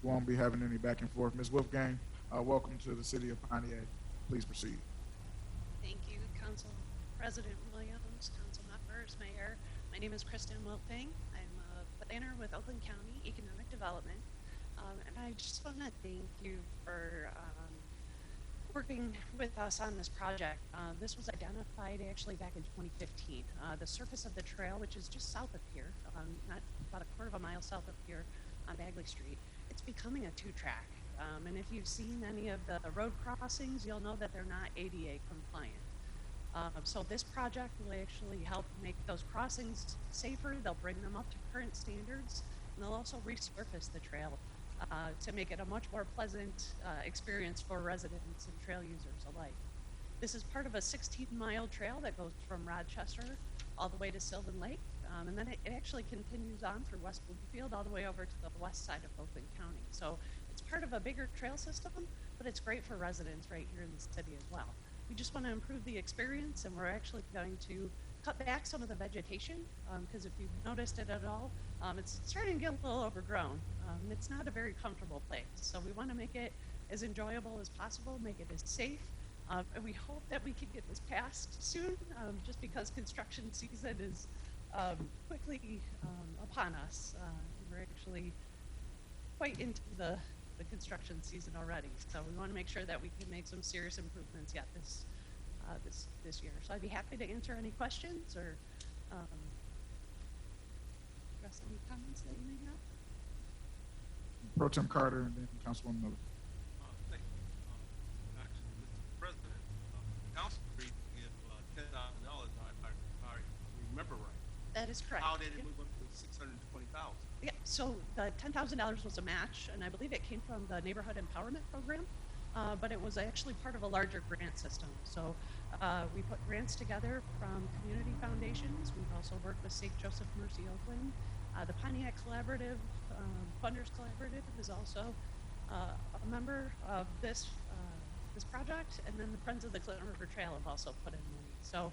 Won't be having any back and forth. Ms. Wolfgang, welcome to the city of Pontiac. Please proceed. Thank you, Council President Williams, council members, mayor. My name is Kristen Wilfing. I'm a planner with Oakland County Economic Development. And I just want to thank you for working with us on this project. This was identified actually back in 2015. The surface of the trail, which is just south of here, not about a quarter of a mile south of here on Bagley Street, it's becoming a two-track. And if you've seen any of the road crossings, you'll know that they're not ADA compliant. So this project will actually help make those crossings safer. They'll bring them up to current standards, and they'll also resurface the trail to make it a much more pleasant experience for residents and trail users alike. This is part of a 16-mile trail that goes from Rochester all the way to Sylvan Lake, and then it actually continues on through West Bloomfield all the way over to the west side of Oakland County. So it's part of a bigger trail system, but it's great for residents right here in the city as well. We just want to improve the experience, and we're actually going to cut back some of the vegetation, because if you've noticed it at all, it's starting to get a little overgrown. It's not a very comfortable place, so we want to make it as enjoyable as possible, make it as safe, and we hope that we can get this passed soon, just because construction season is quickly upon us. We're actually quite into the construction season already, so we want to make sure that we can make some serious improvements yet this year. So I'd be happy to answer any questions or address any comments that you may have. Pro Tem Carter and then Councilwoman Miller. Thank you. Actually, Mr. President, council agreed to give $10,000, if I remember right. That is correct. How did it Yep. move up to $620,000? Yeah, so the $10,000 was a match, and I believe it came from the Neighborhood Empowerment Program, but it was actually part of a larger grant system. So we put grants together from community foundations. We've also worked with St. Joseph Mercy Oakland. The Pontiac Collaborative, Funders Collaborative is also a member of this project, and then the Friends of the Clinton River Trail have also put in money. So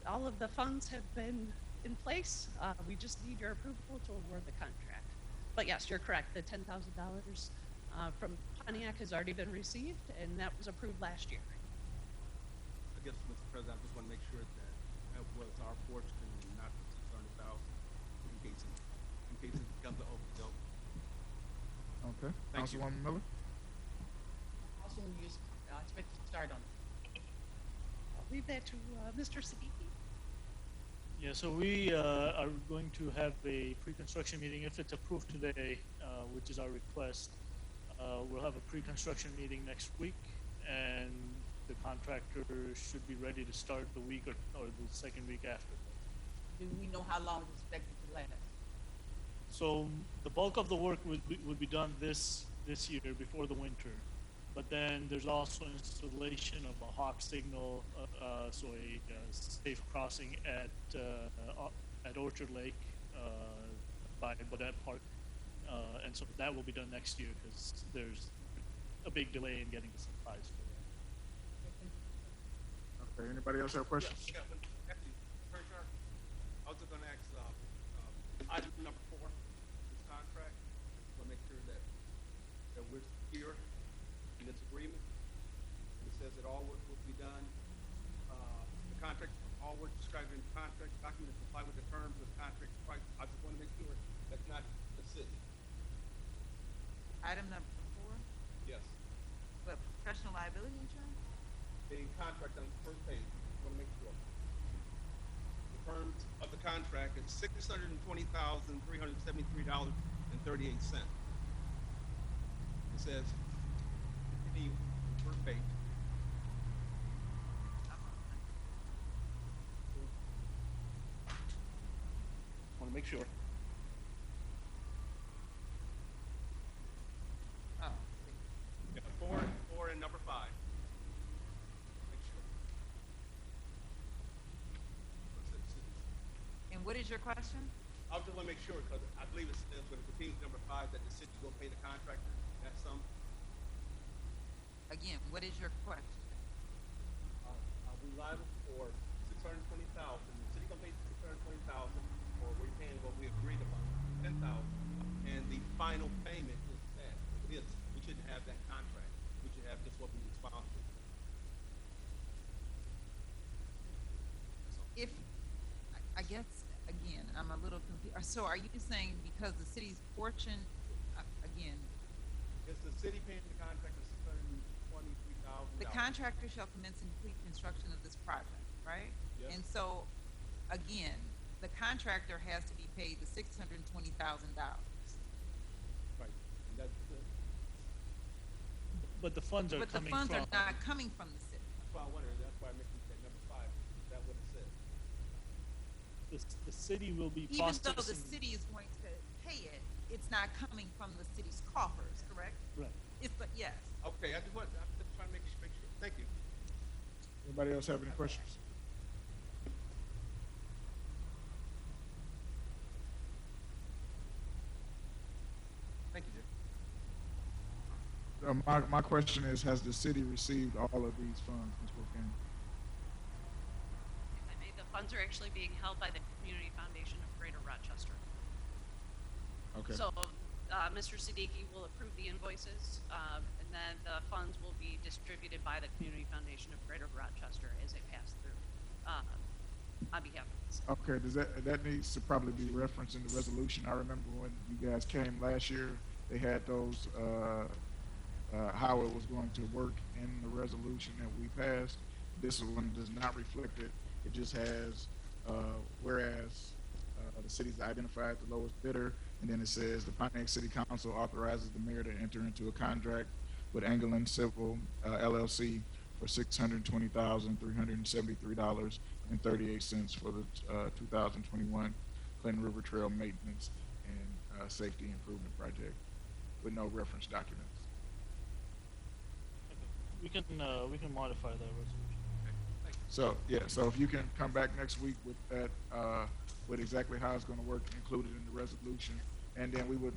all of the funds have been in place. We just need your approval to award the contract. But yes, you're correct. The $10,000 from Pontiac has already been received, and that was approved last year. I guess, Mr. President, I just want to make sure that was our portion and not the 600,000 in case it becomes an overdose. Okay. Thank you. Councilwoman Miller. Also, when you expect to start on? I'll leave that to Mr. Siddiqui. Yeah, so we are going to have a pre-construction meeting if it's approved today, which is our request. We'll have a pre-construction meeting next week, and the contractor should be ready to start the week or the second week after. Do we know how long it's expected to last? So the bulk of the work would be done this year before the winter, but then there's also installation of a hawk signal, so a safe crossing at Orchard Lake by Bodette Park, and so that will be done next year because there's a big delay in getting the supplies for that. Okay. Anybody else have questions? Yeah, but actually, Treasurer, I was just going to ask item number 4, this contract. We'll make sure that we're secure in this agreement. It says that all work will be done. The contract, all work described in the contract documents comply with the terms of the contract price. I just want to make sure that's not the city. Item number 4, Yes. but professional liability insurance? The contract on the first page, I want to make sure. The terms of the contract is $620,373.38. It says, the first page. Want to make sure. Oh, Yeah, 4 and number 5. Make sure. What is your question? I just want to make sure, because I believe it says when it pertains to number 5, that the city will pay the contractor that sum. Again, what is your question? Are we liable for 620,000? The city gonna pay 620,000, or we're paying what we agreed upon, 10,000, and the final payment is that. If it is, we shouldn't have that contract. We should have just what we respond to. If, I guess, again, I'm a little confused. So are you saying because the city's portion, again, Is the city paying the contractor $623,000? the contractor shall commence and complete construction of this project, right? Yes. And so, again, the contractor has to be paid the $620,000. Right. And that's But the funds are But the coming funds from. are not coming from the city. why I wondered, that's why I mentioned that number 5. Is that what it says? The city will be Even processing. though the city is going to pay it, it's not coming from the city's coffers, correct? Right. It's, but yes. Okay, I'm just trying to make sure. Thank you. Anybody else have any questions? Thank you, Jim. My question is, has the city received all of these funds, Ms. Wilkin? If I may, the funds are actually being held by the Community Foundation of Greater Rochester. Okay. So, Mr. Siddiqui will approve the invoices, and then the funds will be distributed by the Community Foundation of Greater Rochester as they pass through, on behalf of the city. Okay, that needs to probably be referenced in the resolution. I remember when you guys came last year, they had those, how it was going to work in the resolution that we passed. This one does not reflect it. It just has, whereas the city's identified the lowest bidder, and then it says the Pontiac City Council authorizes the mayor to enter into a contract with Anglin Civil LLC for $620,373.38 for the 2021 Clinton River Trail Maintenance and Safety Improvement Project, with no reference documents. We can modify that resolution. So, yeah, so if you can come back next week with that, with exactly how it's gonna work included in the resolution. And then we would,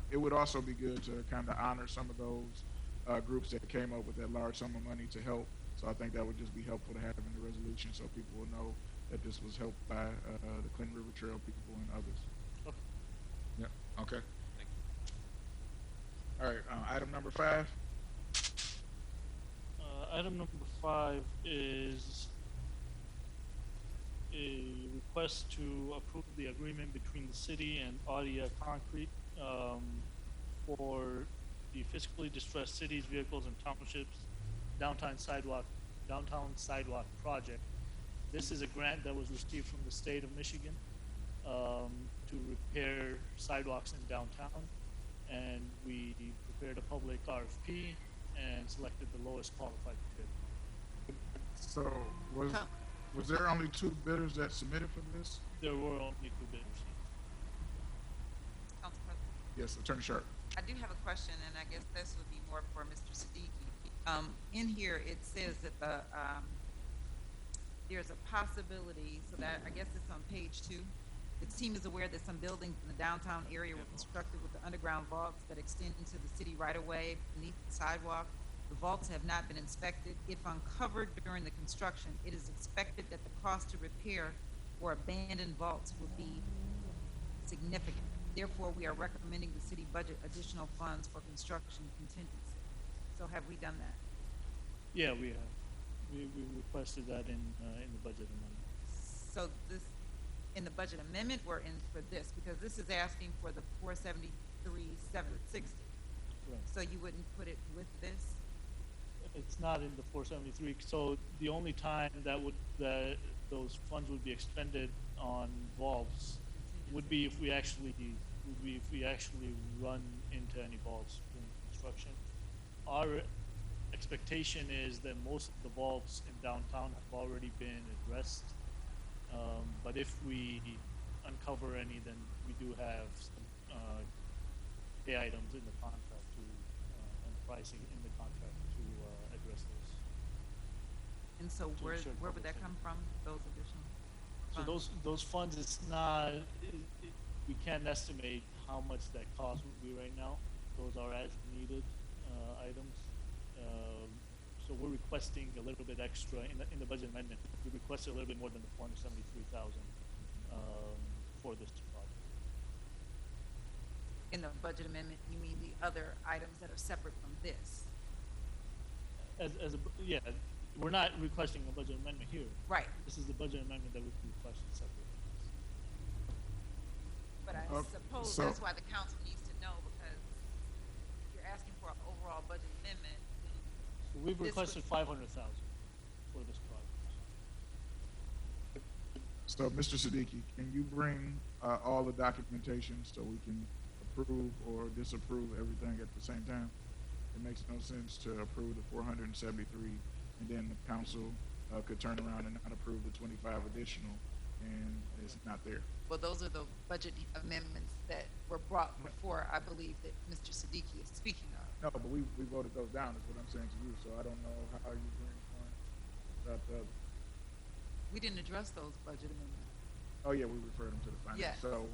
it would also be good to kind of honor some of those, groups that came up with that large sum of money to help. So I think that would just be helpful to have in the resolution so people will know that this was helped by, the Clinton River Trail people and others. Okay. Yeah, okay. All right, item number 5. Item number 5 is a request to approve the agreement between the city and Audia Concrete for the fiscally distressed cities, vehicles, and townships downtown sidewalk project. This is a grant that was received from the state of Michigan to repair sidewalks in downtown, and we prepared a public RFP and selected the lowest qualified bid. So was there only 2 bidders that submitted for this? There were only 2 bidders. Council President? Yes, Attorney Sharp. I do have a question, and I guess this would be more for Mr. Siddiqui. In here, it says that there's a possibility, so that, I guess it's on page 2. The team is aware that some buildings in the downtown area were constructed with the underground vaults that extend into the city right away beneath the sidewalk. The vaults have not been inspected. If uncovered during the construction, it is expected that the cost to repair or abandon vaults would be significant. Therefore, we are recommending the city budget additional funds for construction contingency. So have we done that? Yeah, we have. We requested that in the budget amendment. So this, in the budget amendment or in for this? Because this is asking for the 473,760. Right. So you wouldn't put it with this? It's not in the 473. So the only time that those funds would be expended on vaults would be if we actually run into any vaults during construction. Our expectation is that most of the vaults in downtown have already been addressed. But if we uncover any, then we do have some pay items in the contract and pricing in the contract to address those. And so To where ensure would that public come from, those additional? So funds? those funds, it's not, we can't estimate how much that cost would be right now. Those are as needed, items. So we're requesting a little bit extra in the budget amendment. We requested a little bit more than the 473,000, for this project. In the budget amendment, you mean the other items that are separate from this? Yeah, we're not requesting a budget amendment here. Right. This is the budget amendment that we requested separately. But I suppose so- that's why the council needs to know, because you're asking for an overall budget amendment. So we've This requested 500,000 for this project. So, Mr. Siddiqui, can you bring all the documentation so we can approve or disapprove everything at the same time? It makes no sense to approve the 473, and then the council could turn around and not approve the 25 additional, and it's not there. Well, those are the budget amendments that were brought before, I believe, that Mr. Siddiqui is speaking of. No, but we voted those down, is what I'm saying to you, so I don't know how you bring one without the other. We didn't address those budget amendments. Oh, yeah, we referred them to the finance. Yes. So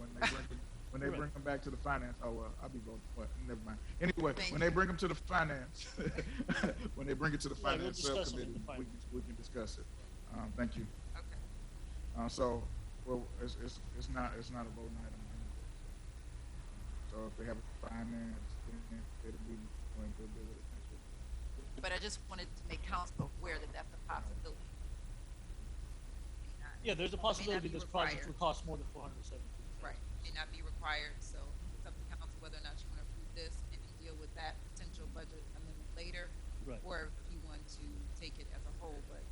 when they bring them back to the finance, oh, well, I'll be voting, what, never mind. Anyway, Thank when they bring them to the finance, when they bring it to the Yeah, we'll finance discuss them subcommittee, in the finance. we can discuss it. Thank you. Okay. So, well, it's not a voting item anyway. So if they have a finance, then it'll be going to deal with it next week. But I just wanted to make council aware that that's a possibility. Yeah, there's a possibility be this project required. would cost more than 470. Right, may not be required, so it's up to council whether or not you want to approve this and then deal with that potential budget amendment later. Right. Or if you want to take it as a whole, but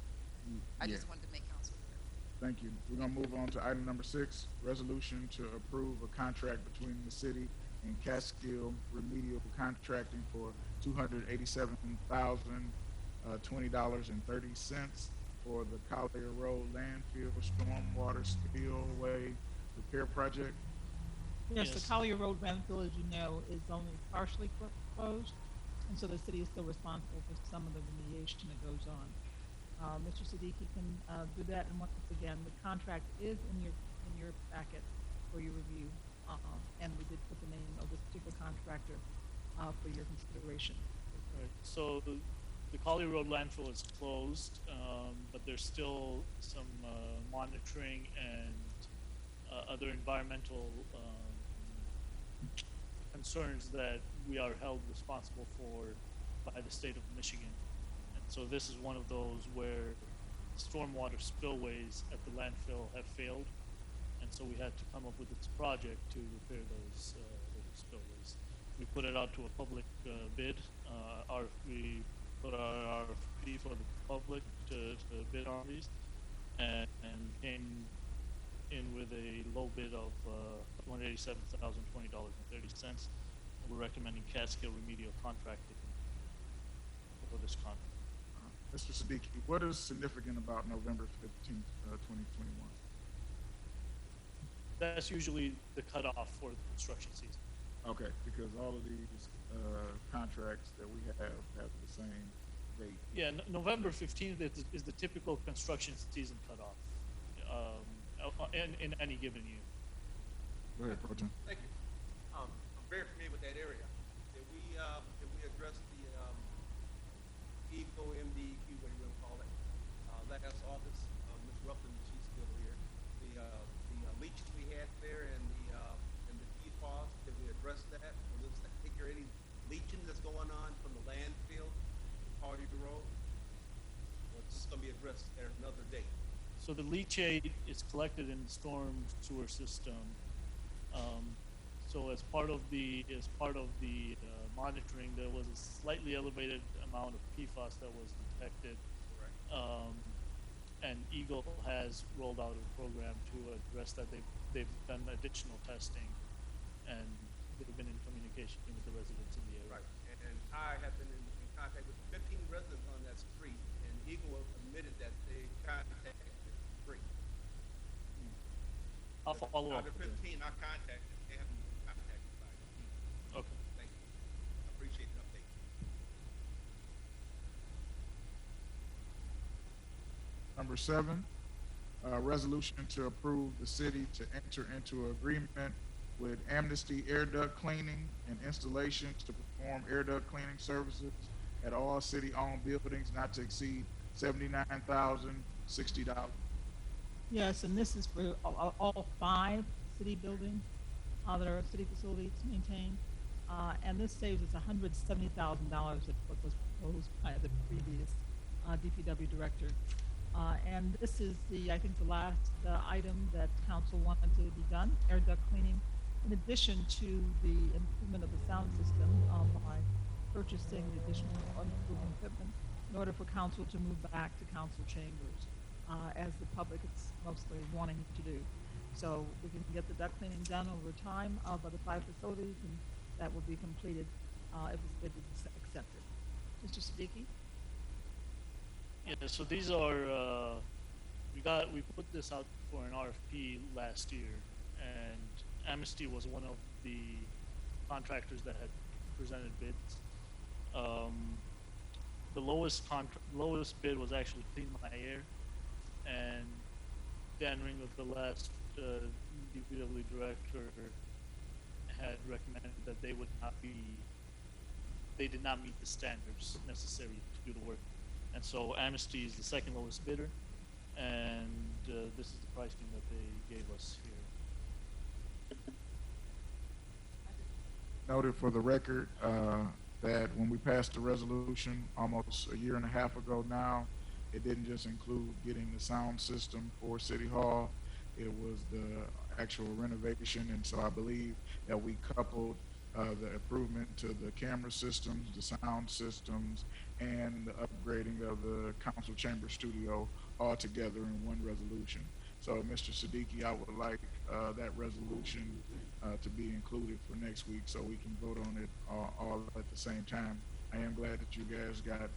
I just wanted to make council aware. Thank you. We're gonna move on to item number 6, resolution to approve a contract between the city and Catskill Remedial Contracting for $287,020.30 for the Collier Road landfill stormwater spillway repair project. Yes, the Yes. Collier Road landfill, as you know, is only partially closed, and so the city is still responsible for some of the remediation that goes on. Mr. Siddiqui can do that, and once again, the contract is in your packet for your review, and we did put the name of this particular contractor for your consideration. Right. So the Collier Road landfill is closed, but there's still some monitoring and other environmental concerns that we are held responsible for by the state of Michigan. And so this is one of those where stormwater spillways at the landfill have failed, and so we had to come up with this project to repair those spillways. We put it out to a public bid. We put our RFP for the public to bid on these, and came in with a low bid of $287,020.30. We're recommending Catskill Remedial Contracting for this contract. Mr. Siddiqui, what is significant about November 15th, 2021? That's usually the cutoff for the construction season. Okay, because all of these contracts that we have the same date. Yeah, November 15th is the typical construction season cutoff in any given year. Go ahead, Pro Tem. Thank you. I'm very familiar with that area. Did we address the ECO, MDEQ, what do you want to call it? Last August, Ms. Ruffin, she's still here. The leaches we had there and the PFAS, did we address that? Or is there any leaching that's going on from the landfill, Hardy Road? Or is this going to be addressed at another date? So the leachate is collected in the storm sewer system. So as part of the monitoring, there was a slightly elevated amount of PFAS that was detected. Correct. And Eagle has rolled out a program to address that. They've done additional testing, and they've been in communication with the residents in the area. Right, and I have been in contact with 15 residents on that street, and Eagle admitted that they contacted free. I'll follow up. Out of with them. 15 I contacted, they haven't been contacted by Eagle. Okay. Thank you. I appreciate the update. Number 7, resolution to approve the city to enter into agreement with Amnesty Air Duct Cleaning and Installation to perform air duct cleaning services at all city-owned buildings not to exceed $79,060. Yes, and this is for all 5 city buildings that are city facilities maintained. And this saves us $170,000 that was proposed by the previous DPW director. And this is I think the last item that council wanted to be done, air duct cleaning, in addition to the improvement of the sound system by purchasing the additional improvement equipment in order for council to move back to council chambers, as the public is mostly wanting to do. So we can get the duct cleaning done over time by the 5 facilities, and that will be completed if this bid is accepted. Mr. Siddiqui? Yeah, so these are, we put this out for an RFP last year, and Amnesty was one of the contractors that had presented bids. The lowest bid was actually Clean My Air, and Dan Ringler, the last DPW director, had recommended that they did not meet the standards necessary to do the work. And so Amnesty is the second lowest bidder, and this is the pricing that they gave us here. Noted for the record that when we passed the resolution almost a year and a half ago now, it didn't just include getting the sound system for City Hall, it was the actual renovation, and so I believe that we coupled the improvement to the camera systems, the sound systems, and the upgrading of the council chamber studio all together in one resolution. So, Mr. Siddiqui, I would like that resolution to be included for next week so we can vote on it all at the same time. I am glad that you guys got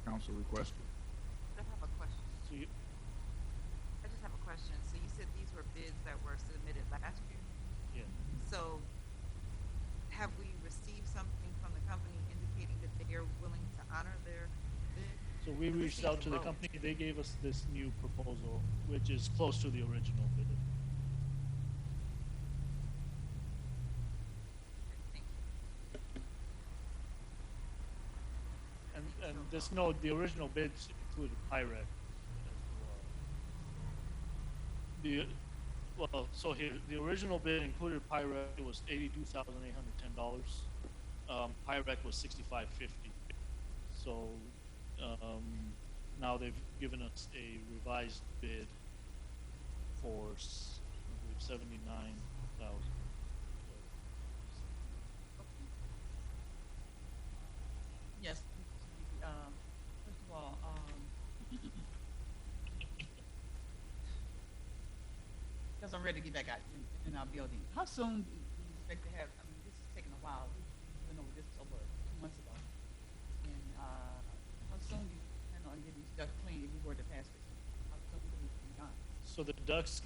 council requested. I have a question. So you, I just have a question. So you said these were bids that were submitted last year? yeah. So have we received something from the company indicating that they are willing to honor their bid? So we Because it reached seems out to the low. company. They gave us this new proposal, which is close to the original bid. Thank you. And this note, the original bids included Pyrex as well. So here, the original bid included Pyrex. It was $82,810. Pyrex was $65.50. So now they've given us a revised bid for $79,000. Yes. First of all, because I'm ready to get back out in our building. How soon do you expect to have, I mean, this is taking a while. We went over this over 2 months ago. And how soon do you plan on getting stuff clean if we were to pass this? How soon do we be done? So the duct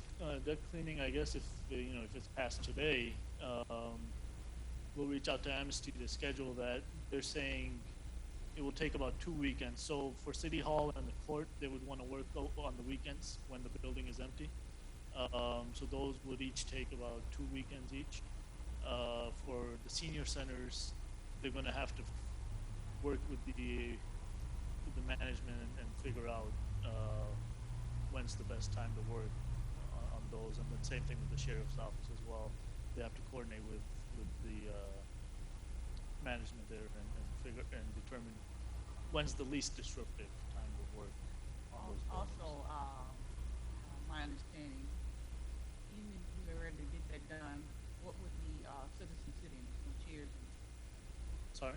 cleaning, I guess if it's passed today, we'll reach out to Amnesty to schedule that. They're saying it will take about 2 weekends. So for City Hall and the court, they would want to work on the weekends when the building is empty. So those would each take about 2 weekends each. For the senior centers, they're going to have to work with the management and figure out when's the best time to work on those. And the same thing with the sheriff's office as well. They have to coordinate with the management there and figure and determine when's the least disruptive time to work on those buildings. Also, my understanding, even if we were ready to get that done, what would the citizens sitting, cheers and Sorry?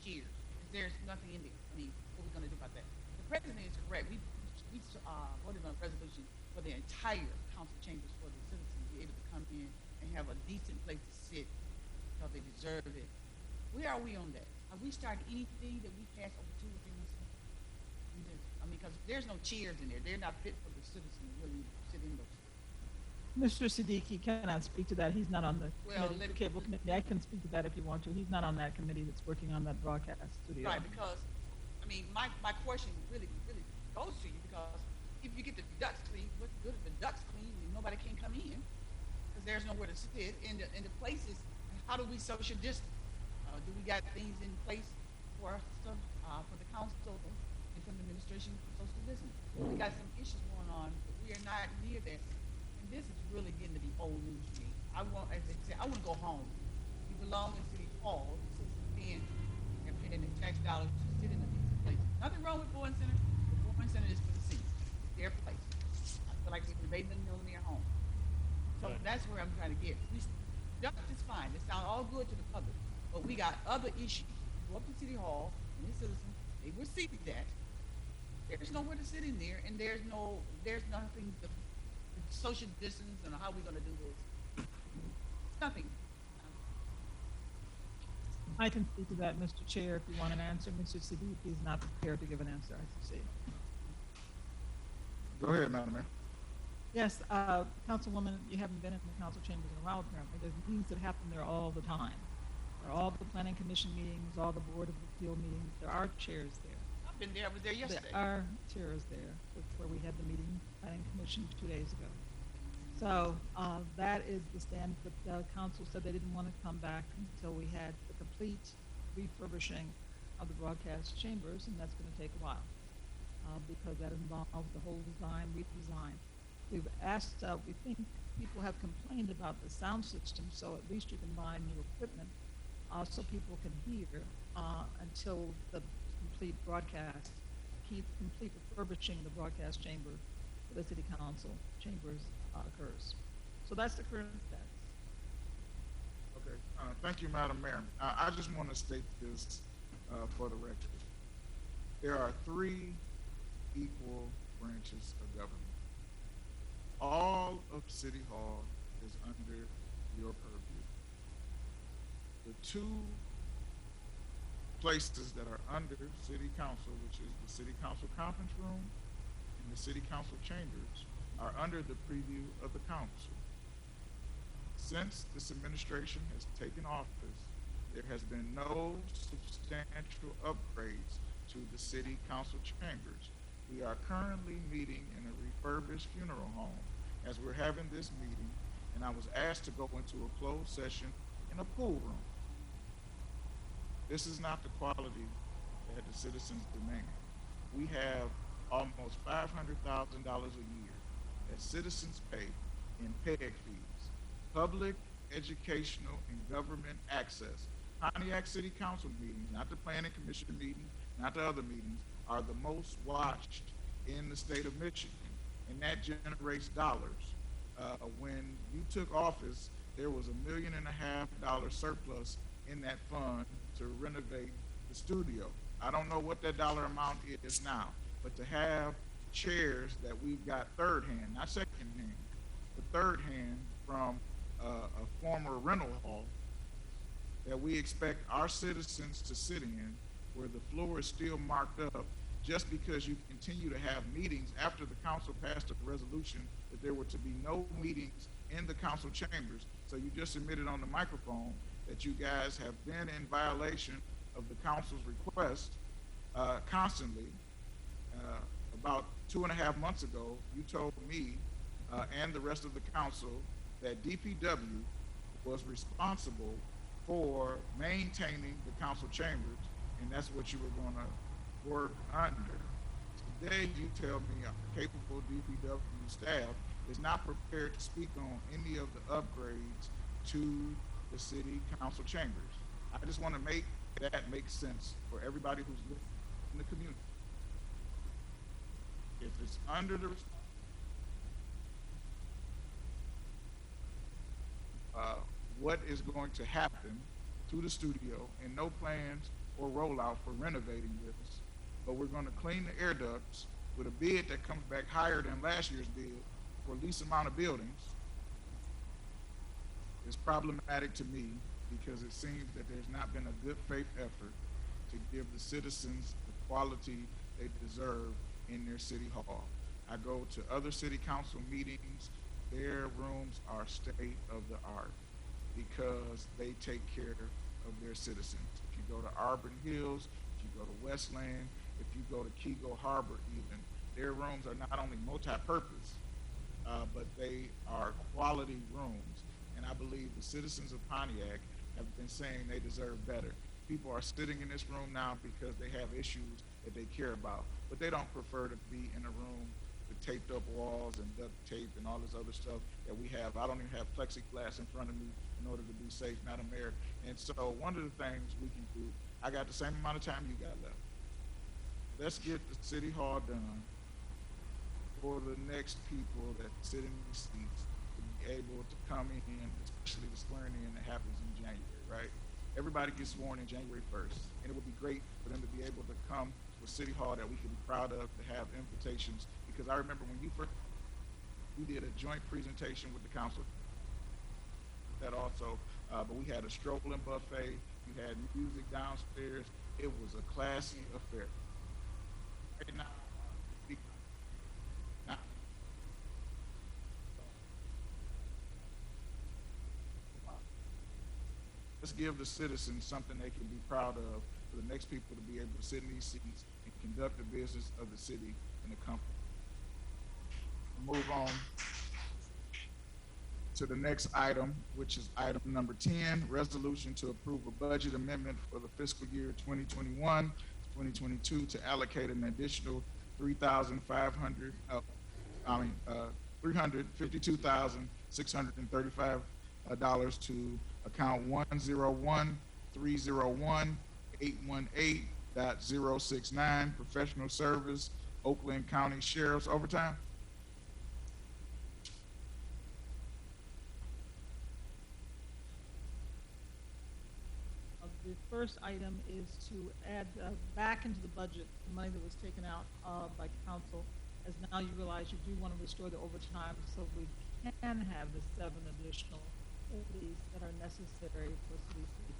cheers? If there's nothing in it, I mean, what are we gonna do about that? The president is correct. We voted on a resolution for the entire council chambers for the citizens to be able to come in and have a decent place to sit because they deserve it. Where are we on that? Have we started anything that we passed over 2 or 3 months ago? I mean, because there's no chairs in there. They're not fit for the citizens to really sit in those. Mr. Siddiqui cannot speak to that. He's not on the Well, committee, let it- cable committee. I can speak to that if you want to. He's not on that committee that's working on that broadcast studio. Right, because, I mean, my question really goes to you, because if you get the ducts clean, what's good if the ducts clean and nobody can come in? Because there's nowhere to sit, and the places, how do we social distance? Do we got things in place for some, for the council and from the administration for social distance? We got some issues going on, but we are not near that. And this is really getting to be old news to me. I want, as they say, I want to go home. We belong in City Hall, citizens and paying their tax dollars to sit in a decent place. Nothing wrong with Bowen Center. The Bowen Center is for the city. It's their place. I feel like they're made them know in their home. So Right. that's where I'm trying to get. Duct is fine. It sounds all good to the public, but we got other issues. Go up to City Hall, and the citizens, they will see that. There's nowhere to sit in there, and there's nothing, the social distance and how we're gonna do this. Nothing. I can speak to that, Mr. Chair, if you want an answer. Mr. Siddiqui is not prepared to give an answer, I see. Go ahead, Madam Mayor. Yes, Councilwoman, you haven't been in the council chambers in a while, apparently. There's meetings that happen there all the time. There are all the planning commission meetings, all the board of appeal meetings. There are chairs there. I've been there. I was there yesterday. There are chairs there. That's where we had the meeting, planning commission 2 days ago. So that is the stand, but the council said they didn't want to come back until we had the complete refurbishing of the broadcast chambers, and that's going to take a while because that involves the whole design, redesign. We've asked, we think people have complained about the sound system, so at least you can buy new equipment so people can hear until the complete broadcast, complete refurbishing the broadcast chamber for the city council chambers occurs. So that's the current status. Okay, thank you, Madam Mayor. I just want to state this for the record. There are 3 equal branches of government. All of City Hall is under your purview. The 2 places that are under City Council, which is the City Council Conference Room and the City Council Chambers, are under the preview of the council. Since this administration has taken office, there has been no substantial upgrades to the City Council Chambers. We are currently meeting in a refurbished funeral home as we're having this meeting, and I was asked to go into a closed session in a pool room. This is not the quality that the citizens demand. We have almost $500,000 a year that citizens pay in PEG fees, public, educational, and government access. Pontiac City Council meetings, not the Planning Commission meeting, not the other meetings, are the most watched in the state of Michigan, and that generates dollars. When you took office, there was $1.5 million surplus in that fund to renovate the studio. I don't know what that dollar amount is now, but to have chairs that we've got third-hand, not second-hand, but third-hand from a former rental hall that we expect our citizens to sit in, where the floor is still marked up, just because you continue to have meetings after the council passed a resolution that there were to be no meetings in the council chambers. So you just admitted on the microphone that you guys have been in violation of the council's request constantly. About 2.5 months ago, you told me and the rest of the council that DPW was responsible for maintaining the council chambers, and that's what you were going to work under. Today, you tell me a capable DPW staff is not prepared to speak on any of the upgrades to the city council chambers. I just want to make that make sense for everybody who's living in the community. If it's under the what is going to happen to the studio, and no plans or rollout for renovating this, but we're going to clean the air ducts with a bid that comes back higher than last year's bid for least amount of buildings. It's problematic to me because it seems that there's not been a good faith effort to give the citizens the quality they deserve in their city hall. I go to other city council meetings their rooms are state of the art because they take care of their citizens. If you go to Auburn Hills, if you go to Westland, if you go to Kego Harbor even, their rooms are not only multi-purpose, but they are quality rooms. And I believe the citizens of Pontiac have been saying they deserve better. People are sitting in this room now because they have issues that they care about, but they don't prefer to be in a room with taped up walls and duct tape and all this other stuff that we have. I don't even have plexiglass in front of me in order to be safe, Madam Mayor. And so one of the things we can do, I got the same amount of time you got left. Let's get the city hall done for the next people that sit in these seats to be able to come in, especially the swearing in that happens in January, right? Everybody gets sworn in January 1st, and it would be great for them to be able to come to a city hall that we can be proud of, to have invitations, because I remember when we did a joint presentation with the council, that also, but we had a strolling buffet, you had music downstairs, it was a classy affair. Right now, let's give the citizens something they can be proud of for the next people to be able to sit in these seats and conduct the business of the city and the company. Move on to the next item, which is item number 10, resolution to approve a budget amendment for the fiscal year 2021-2022 to allocate an additional $352,635 to account 101-301-818.069, professional service, Oakland County Sheriff's overtime. The first item is to add back into the budget the money that was taken out by council, as now you realize you do want to restore the overtime so we can have the 7 additional duties that are necessary for city safety.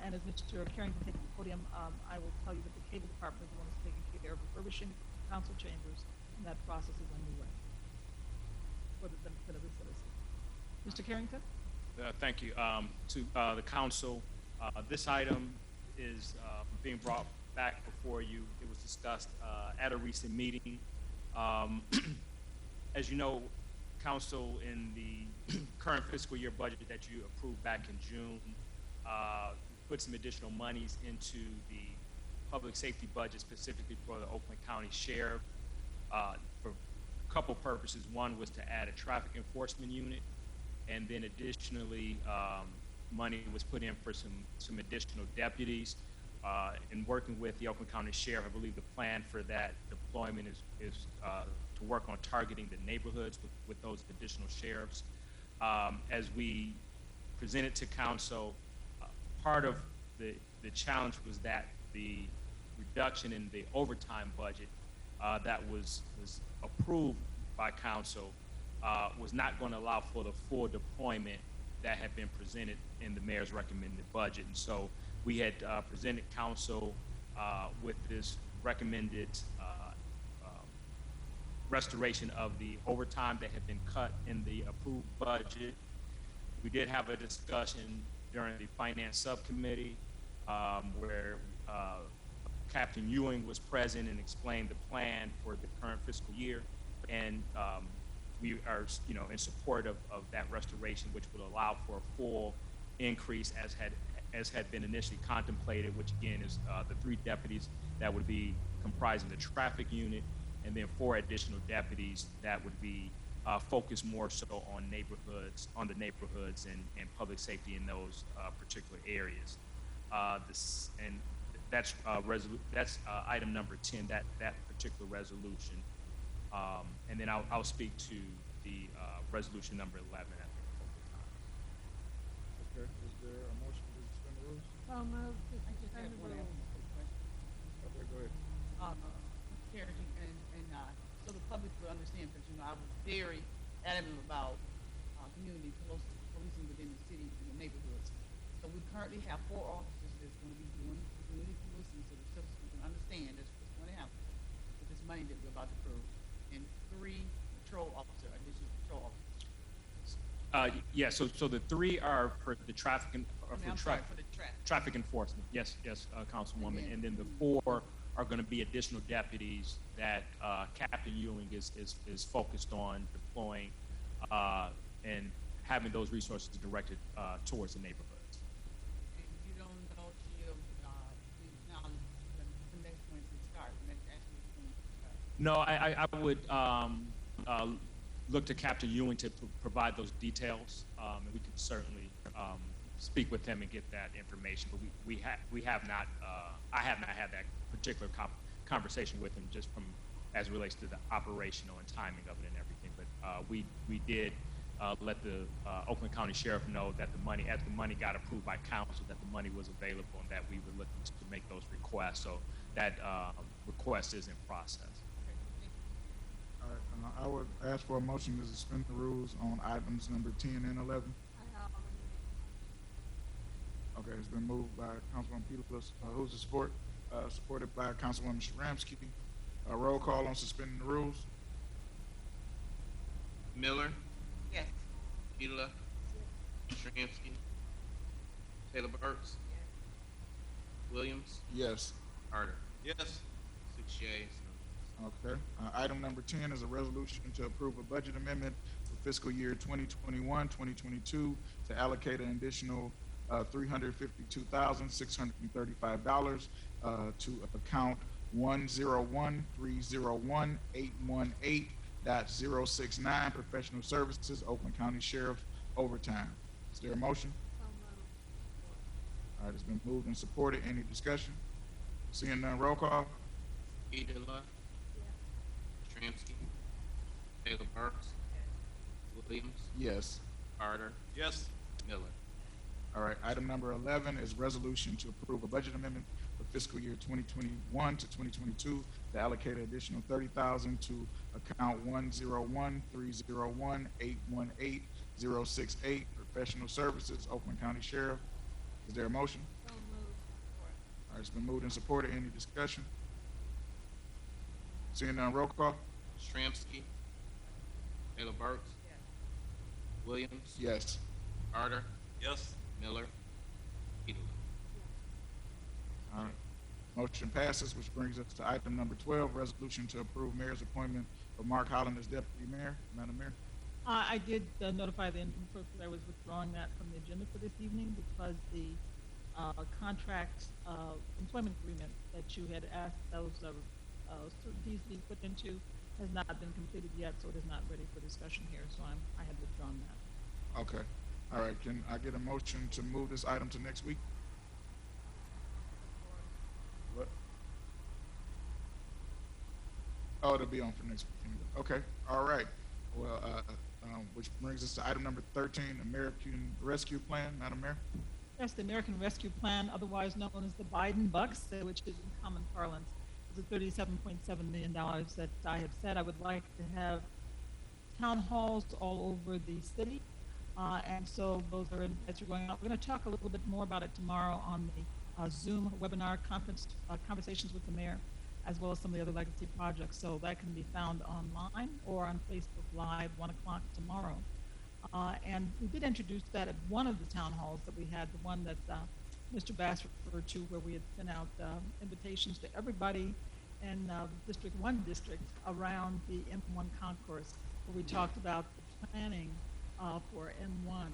And as Mr. Carrington takes the podium, I will tell you that the cable department is the one that's taking care of refurbishing council chambers, and that process is underway for the benefit of the citizens. Mr. Carrington? Thank you. To the council, this item is being brought back before you. It was discussed at a recent meeting. As you know, council, in the current fiscal year budget that you approved back in June, put some additional monies into the public safety budget, specifically for the Oakland County Sheriff, for a couple purposes. One was to add a traffic enforcement unit, and then additionally, money was put in for some additional deputies. In working with the Oakland County Sheriff, I believe the plan for that deployment is to work on targeting the neighborhoods with those additional sheriffs. As we presented to council, part of the challenge was that the reduction in the overtime budget that was approved by council was not going to allow for the full deployment that had been presented in the mayor's recommended budget. And so we had presented council with this recommended restoration of the overtime that had been cut in the approved budget. We did have a discussion during the finance subcommittee where Captain Ewing was present and explained the plan for the current fiscal year. And we are, in support of that restoration, which would allow for a full increase as had been initially contemplated, which again is the 3 deputies that would be comprising the traffic unit, and then 4 additional deputies that would be focused more so on the neighborhoods and public safety in those particular areas. That's item number 10, that particular resolution. And then I'll speak to the resolution number 11 at the appropriate time. Okay, is there a motion to suspend the rules? I just have one question. Okay, go ahead. Carrington, and so the public will understand, because I was very adamant about community policing within the city and the neighborhoods. So we currently have 4 officers that's going to be doing community policing, so the citizens can understand that's what's going to happen with this money that we're about to approve, and 3 patrol officer additions Yeah, so the three are for the traffic, I'm sorry, for the traffic. traffic enforcement. Yes, Councilwoman. And then the four are gonna be additional deputies that, Captain Ewing is focused on deploying, and having those resources directed, towards the neighborhoods. And you don't know till, now, the next one to start, the next actually is going to start. No, I would look to Captain Ewing to provide those details, and we can certainly speak with him and get that information. But we have not, I have not had that particular conversation with him just from as it relates to the operational and timing of it and everything. But we did let the Oakland County Sheriff know that the money, as the money got approved by council, that the money was available and that we were looking to make those requests. So that request is in process. All right, I would ask for a motion to suspend the rules on items number 10 and 11. Okay, it's been moved by Councilwoman Peters. Who's the support? Supported by Councilwoman Shramsky. Roll call on suspending the rules. Miller, Yes. Petula, Shramsky, Taylor Burks, Williams, Yes. Carter. Yes. 6 yeas. Okay. Item number 10 is a resolution to approve a budget amendment for fiscal year 2021, 2022 to allocate an additional $352,635 to account 101301818.069 professional services, Oakland County Sheriff overtime. Is there a motion? All right, it's been moved and supported. Any discussion? Seeing none, roll call. Petula, Shramsky, Taylor Burks, Williams, Yes. Carter. Yes. Miller. All right, item number 11 is resolution to approve a budget amendment for fiscal year 2021 to 2022 to allocate an additional $30,000 to account 101301818.068 professional services, Oakland County Sheriff. Is there a motion? All right, it's been moved and supported. Any discussion? Seeing none, roll call. Shramsky, Taylor Burks, Williams, Yes. Carter, Yes. Miller, Petula. All right. Motion passes, which brings us to item number 12, resolution to approve mayor's appointment of Mark Holland as deputy mayor. Madam Mayor. I did notify the interim clerk that I was withdrawing that from the agenda for this evening because the contract employment agreement that you had asked those certainties be put into has not been completed yet, so it is not ready for discussion here. So I had withdrawn that. Okay. All right. Can I get a motion to move this item to next week? What? Oh, it'll be on for next week. Anyway. Okay. All right. Well, which brings us to item number 13, American Rescue Plan. Madam Mayor. Yes, the American Rescue Plan, otherwise known as the Biden Bucks, which is in common parlance, is the $37.7 million that I have said I would like to have town halls all over the city. And so those are as you're going on. We're going to talk a little bit more about it tomorrow on the Zoom webinar conference, Conversations with the Mayor, as well as some of the other legacy projects. So that can be found online or on Facebook Live, 1 o'clock tomorrow. And we did introduce that at one of the town halls that we had, the one that Mr. Bass referred to, where we had sent out invitations to everybody in District 1 district around the M1 concourse, where we talked about the planning for M1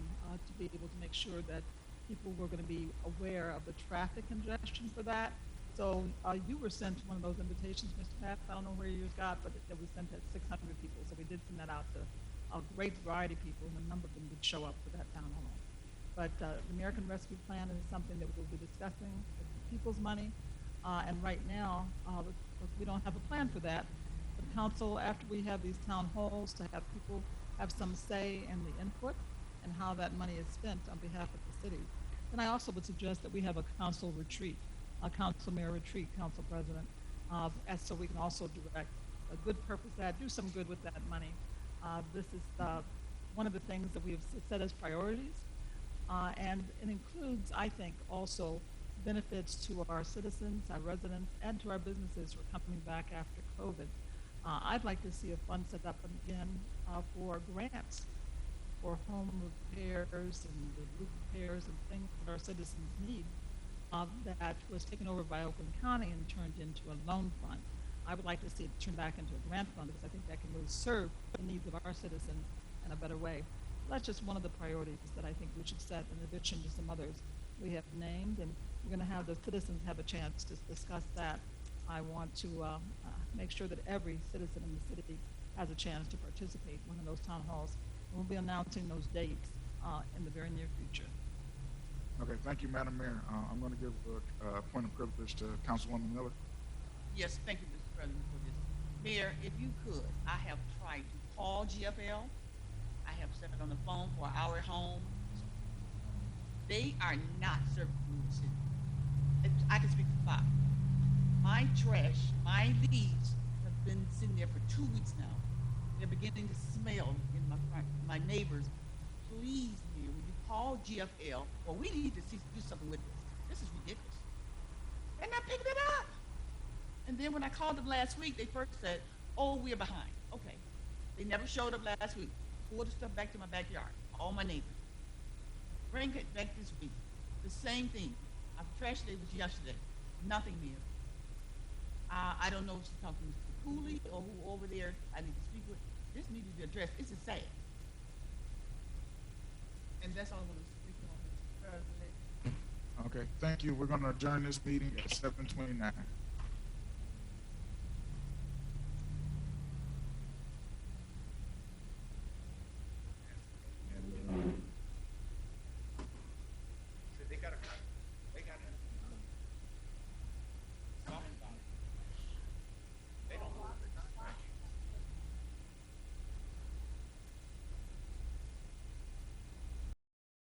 to be able to make sure that people were going to be aware of the traffic congestion for that. So you were sent one of those invitations, Mr. Bass. I don't know where yours got, but it was sent at 600 people. So we did send that out to a great variety of people, and a number of them did show up for that town hall. But the American Rescue Plan is something that we'll be discussing with people's money. And right now, we don't have a plan for that. The council, after we have these town halls, to have people have some say in the input and how that money is spent on behalf of the city. Then I also would suggest that we have a council retreat, a council mayor retreat, council president, and so we can also direct a good purpose that, do some good with that money. This is one of the things that we have set as priorities, and it includes, I think, also benefits to our citizens, our residents, and to our businesses who are coming back after COVID. I'd like to see a fund set up again for grants for home repairs and the roof repairs and things that our citizens need, that was taken over by Oakland County and turned into a loan fund. I would like to see it turned back into a grant fund because I think that can really serve the needs of our citizens in a better way. That's just one of the priorities that I think we should set in addition to some others we have named, and we're going to have the citizens have a chance to discuss that. I want to make sure that every citizen in the city has a chance to participate in one of those town halls. And we'll be announcing those dates in the very near future. Okay, thank you, Madam Mayor. I'm going to give a point of privilege to Councilwoman Miller. Yes, thank you, Mr. President, for this. Mayor, if you could, I have tried to call GFL. I have sat on the phone for an hour at home. They are not serving the city. I can speak for five. My trash, my leaves have been sitting there for 2 weeks now. They're beginning to smell in my front. My neighbors, please, Mayor, will you call GFL? Well, we need to do something with this. This is ridiculous. They're not picking it up. And then when I called them last week, they first said, oh, we're behind. Okay. They never showed up last week. Pulled the stuff back to my backyard. All my neighbors. Bring it back this week. The same thing. Our trash day was yesterday. Nothing there. I don't know if she's talking to Mr. Cooley or who over there I need to speak with. This needs to be addressed. This is sad. And that's all I want to speak on, Mr. President. Okay, thank you. We're going to adjourn this meeting at 7:29.